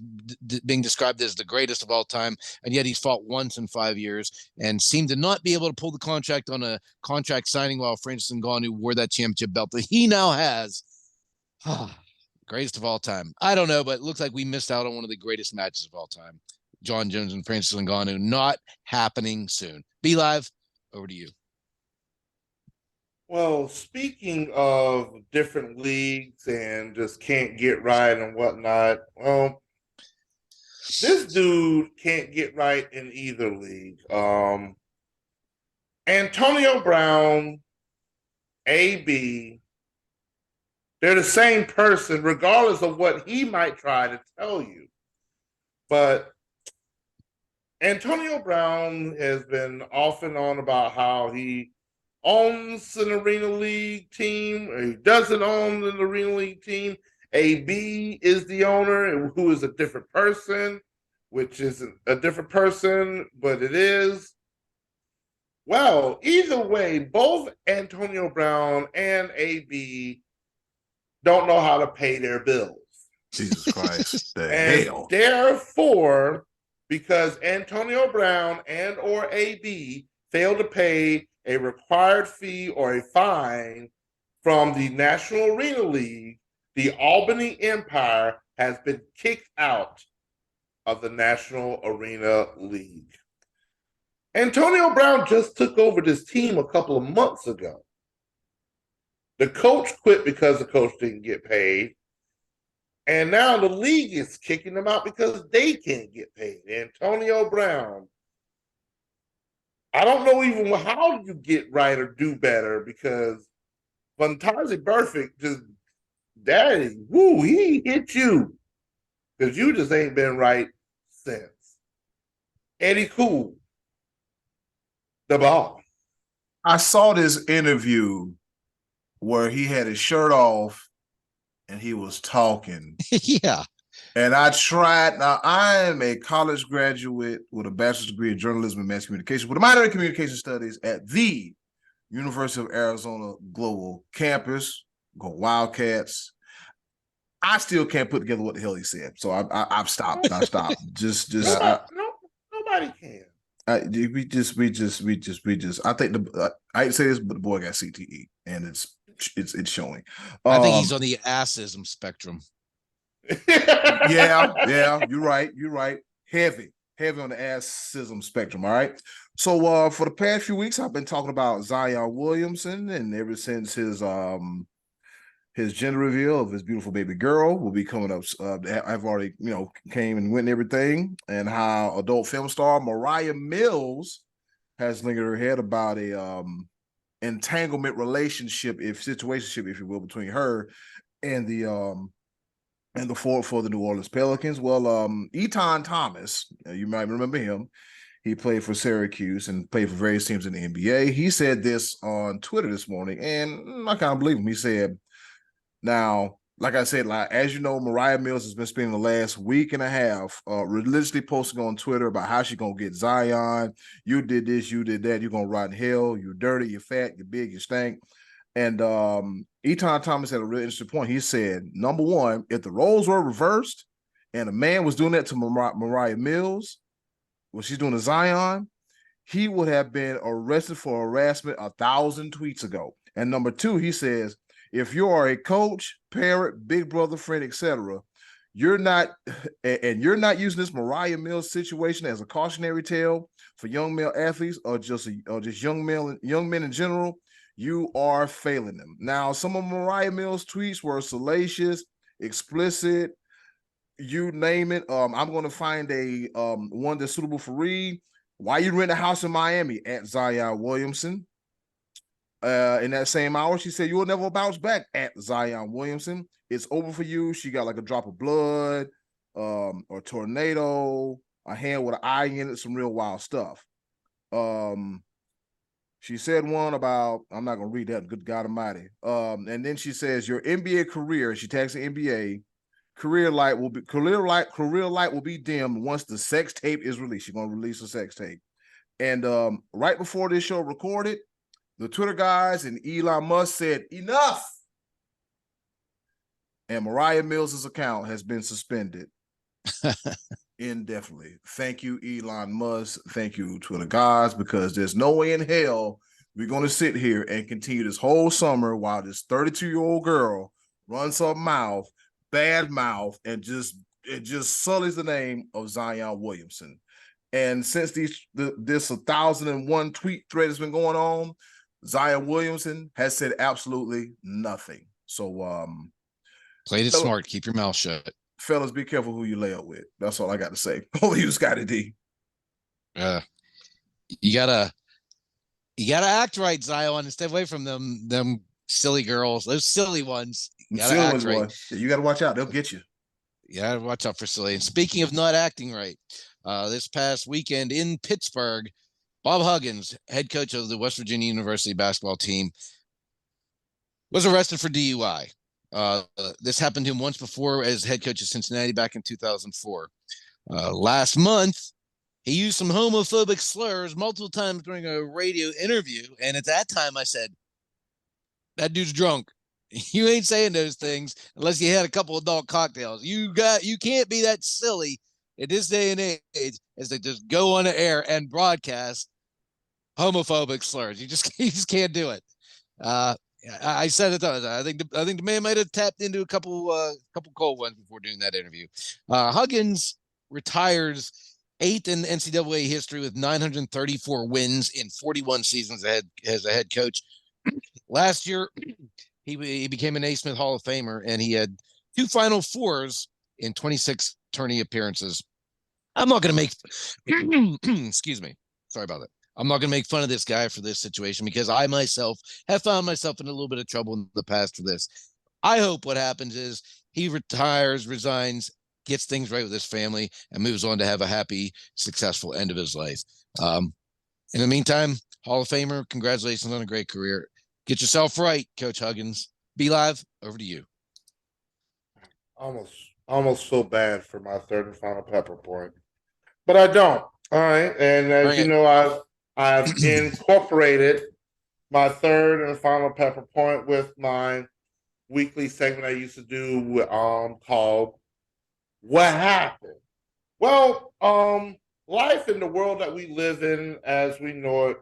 being described as the greatest of all time, and yet he's fought once in 5 years and seemed to not be able to pull the contract on a contract signing while Francis Ngannou wore that championship belt that he now has. Greatest of all time. I don't know, but it looks like we missed out on one of the greatest matches of all time. John Jones and Francis Ngannou, not happening soon. Be Live, over to you. Well, speaking of different leagues and just can't get right and whatnot, well, this dude can't get right in either league. Antonio Brown, AB, they're the same person, regardless of what he might try to tell you. But Antonio Brown has been off and on about how he owns an Arena League team, or he doesn't own an Arena League team. AB is the owner, who is a different person, which isn't a different person, but it is. Well, either way, both Antonio Brown and AB don't know how to pay their bills. Jesus Christ. The and hell. Therefore, because Antonio Brown and or AB failed to pay a required fee or a fine from the National Arena League, the Albany Empire has been kicked out of the National Arena League. Antonio Brown just took over this team a couple of months ago. The coach quit because the coach didn't get paid. And now the league is kicking them out because they can't get paid. Antonio Brown, I don't know even how you get right or do better, because Fantazi Perfect just, daddy, woo, he hit you because you just ain't been right since. Eddy Kool, the ball. I saw this interview where he had his shirt off and he was talking. Yeah. And I tried. Now, I am a college graduate with a bachelor's degree in journalism and mass communication with a minor in communication studies at the University of Arizona Global Campus. Go Wildcats. I still can't put together what the hell he said. So I've stopped. I stopped. Nobody can. We just. I think I hate to say this, but the boy got CTE, and it's showing. I think he's on the assism spectrum. Yeah. You're right. Heavy on the assism spectrum. All right. So for the past few weeks, I've been talking about Zion Williamson, and ever since his gender reveal of his beautiful baby girl will be coming up. I've already, came and went and everything, and how adult film star Mariah Mills has lingered her head about a entanglement relationship, situationship, if you will, between her and the forward for the New Orleans Pelicans. Well, Eton Thomas, you might remember him. He played for Syracuse and played for various teams in the NBA. He said this on Twitter this morning, and I kind of believe him. He said, now, like I said, like as you know, Mariah Mills has been spending the last week and a half religiously posting on Twitter about how she's gonna get Zion. You did this, you did that. You're gonna rot in hell. You're dirty. You're fat. You're big. You stink. And Eton Thomas had a really interesting point. He said, number one, if the roles were reversed and a man was doing that to Mariah Mills, what she's doing to Zion, he would have been arrested for harassment 1,000 tweets ago. And number two, he says, if you are a coach, parent, big brother, friend, etc., you're not using this Mariah Mills situation as a cautionary tale for young male athletes or just young men in general, you are failing them. Now, some of Mariah Mills' tweets were salacious, explicit, you name it. I'm going to find a one that's suitable for read. Why you rent a house in Miami at Zion Williamson? In that same hour, she said, you will never bounce back at Zion Williamson. It's over for you. She got like a drop of blood, or tornado, a hand with an eye in it, some real wild stuff. She said one about, I'm not going to read that, good God Almighty. And then she says, your NBA career, she tags the NBA, career light will be dimmed once the sex tape is released. She's going to release a sex tape. And right before this show recorded, the Twitter guys and Elon Musk said, enough. And Mariah Mills' account has been suspended indefinitely. Thank you, Elon Musk. Thank you, Twitter guys, because there's no way in hell we're going to sit here and continue this whole summer while this 32-year-old girl runs her mouth, bad mouth, and just sullies the name of Zion Williamson. And since this 1,001 tweet thread has been going on, Zion Williamson has said absolutely nothing. So played it smart. Keep your mouth shut. Fellas, be careful who you lay up with. That's all I got to say. Over you, Scottie D. You gotta act right, Zion, and stay away from them silly girls, those silly ones. You gotta act right. Yeah, you gotta watch out. They'll get you. Yeah, watch out for silly. And speaking of not acting right, this past weekend in Pittsburgh, Bob Huggins, head coach of the West Virginia University basketball team, was arrested for DUI. This happened to him once before as head coach of Cincinnati back in 2004. Last month, he used some homophobic slurs multiple times during a radio interview. And at that time, I said, that dude's drunk. You ain't saying those things unless you had a couple of adult cocktails. You can't be that silly in this day and age as they just go on the air and broadcast homophobic slurs. You just can't do it. I said it. I think the man might have tapped into a couple cold ones before doing that interview. Huggins retires 8th in NCAA history with 934 wins in 41 seasons as a head coach. Last year, he became an Naismith Hall of Famer, and he had 2 Final Fours in 26 tourney appearances. I'm not going to make excuse me. Sorry about that. I'm not going to make fun of this guy for this situation because I myself have found myself in a little bit of trouble in the past for this. I hope what happens is he retires, resigns, gets things right with his family, and moves on to have a happy, successful end of his life. In the meantime, Hall of Famer, congratulations on a great career. Get yourself right, Coach Huggins. Be live. Over to you. Almost feel bad for my third and final pepper point, but I don't. All right, and as you know, I've incorporated my third and final pepper point with my weekly segment I used to do called "What Happened." Well, life in the world that we live in, as we know it,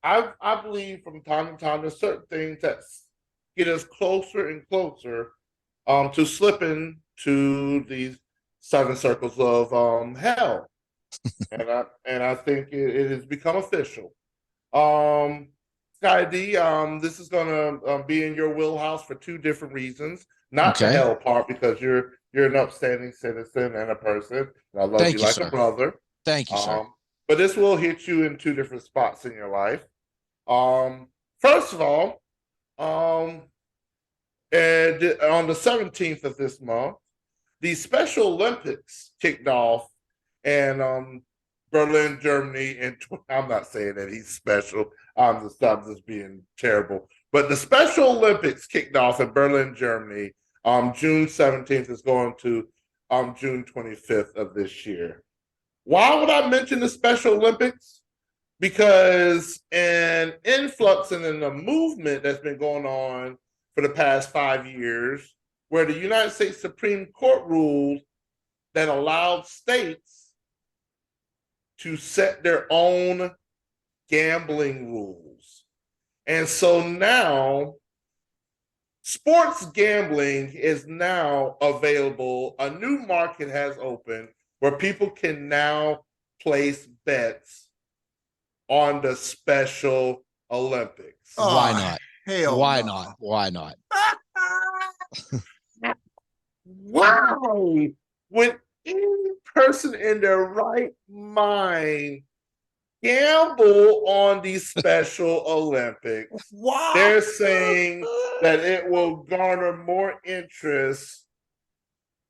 I believe from time to time there's certain things that get us closer and closer to slipping to these 7 circles of hell. and I think it has become official. Scottie D, this is gonna be in your wheelhouse for 2 different reasons. Not the hell part, because you're an upstanding citizen and a person, and I love you like a brother. Thank you, sir. But this will hit you in 2 different spots in your life. First of all, and on the 17th of this month, the Special Olympics kicked off in Berlin, Germany. And I'm not saying that he's special. I'm just being terrible. But the Special Olympics kicked off in Berlin, Germany. June 17th is going to June 25th of this year. Why would I mention the Special Olympics? Because an influx and in a movement that's been going on for the past 5 years, where the United States Supreme Court ruled that allowed states to set their own gambling rules. And so now sports gambling is now available. A new market has opened where people can now place bets on the Special Olympics. Why not? Hell Why no. not? Why not? Why would any person in their right mind gamble on these Special Olympics? Why? They're saying that it will garner more interest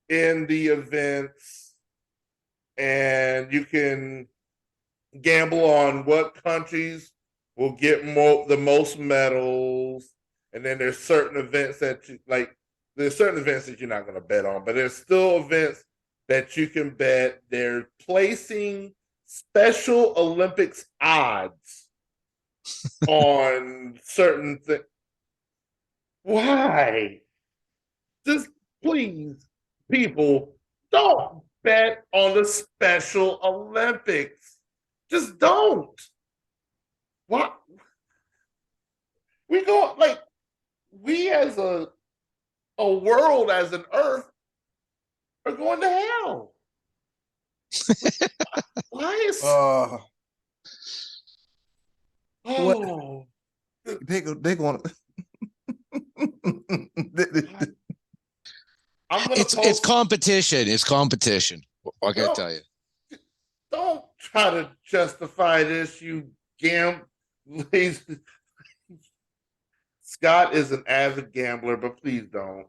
in the events, and you can gamble on what countries will get the most medals, and then there's certain events that there's certain events that you're not going to bet on, but there's still events that you can bet. They're placing Special Olympics odds on certain things. Why? Just please, people, don't bet on the Special Olympics. Just don't. What? We as a world, as an earth, are going to hell. Why is they going it's competition. It's competition. What can I tell you? Don't try to justify this, you Scott is an avid gambler, but please don't.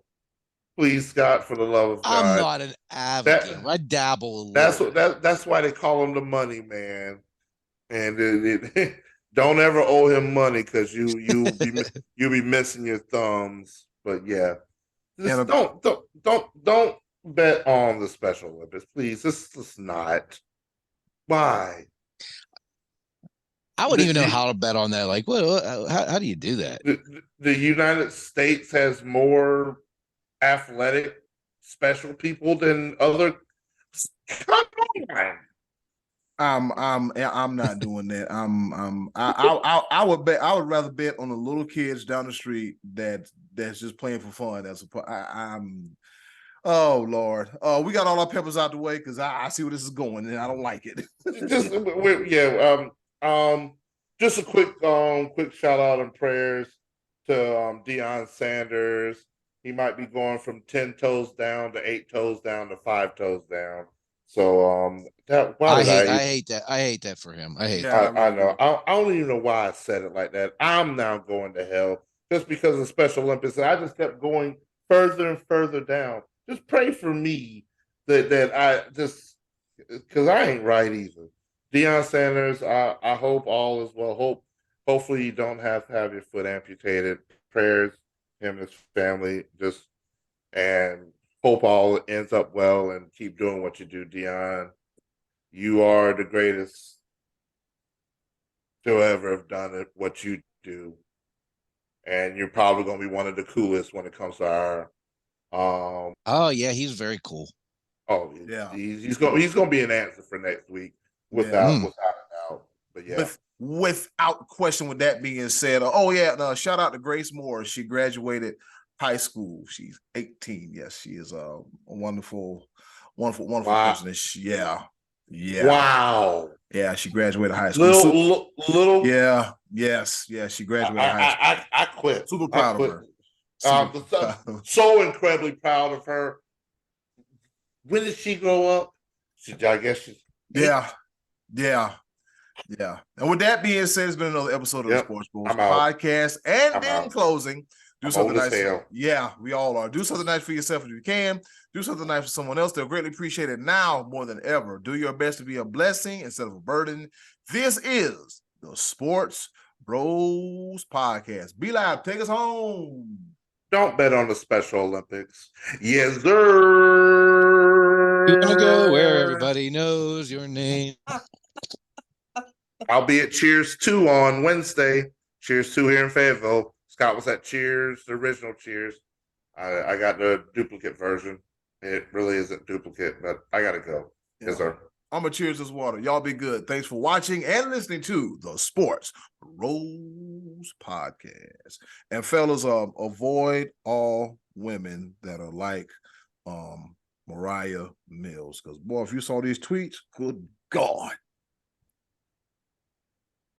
Please, Scott, for the love of God. I'm not an avid gambler. I dabble a little. That's why they call him the money man. And don't ever owe him money, because you'll be missing your thumbs. But yeah, just don't bet on the Special Olympics, please. Just not. Why? I wouldn't even know how to bet on that. Like, what? How do you do that? The United States has more athletic special people than other. Come on. I'm not doing that. I would rather bet on the little kids down the street that's just playing for fun. Oh Lord. We got all our peppers out the way, because I see where this is going and I don't like it. Just a quick shout out and prayers to Deion Sanders. He might be going from 10 toes down to 8 toes down to 5 toes down. So I hate that. I hate that for him. I hate that. I know. I don't even know why I said it like that. I'm now going to hell just because of Special Olympics. And I just kept going further and further down. Just pray for me that I just, because I ain't right either. Deion Sanders, I hope all is well. Hopefully you don't have to have your foot amputated. Prayers, him and his family, and hope all ends up well, and keep doing what you do, Deion. You are the greatest to ever have done it, what you do. And you're probably going to be one of the coolest when it comes to our oh yeah, he's very cool. Oh yeah, he's going to be an answer for next week without a doubt. But yeah, without question. With that being said, shout out to Grace Moore. She graduated high school. She's 18. Yes, she is a wonderful person. Wow. Yeah, she graduated high school. Little. Yeah. Yes. She graduated high school. I quit. Super proud of her. So incredibly proud of her. When did she grow up? I guess she's 8. Yeah. And with that being said, it's been another episode of the Sports Bros podcast. And in closing, do something nice. Yeah, we all are. Do something nice for yourself if you can. Do something nice for someone else. They'll greatly appreciate it now more than ever. Do your best to be a blessing instead of a burden. This is the Sports Rose Podcast. Be Live, take us home. Don't bet on the Special Olympics. Yes, sir. You're gonna go where everybody knows your name. I'll be at Cheers 2 on Wednesday. Cheers 2 here in Fayetteville. Scott was at Cheers, the original Cheers. I got the duplicate version. It really isn't duplicate, but I gotta go. Yeah. Yes, sir. I'm gonna cheers this water. Y'all be good. Thanks for watching and listening to the Sports Rose Podcast. And fellas, avoid all women that are like Mariah Mills. Because boy, if you saw these tweets, good God.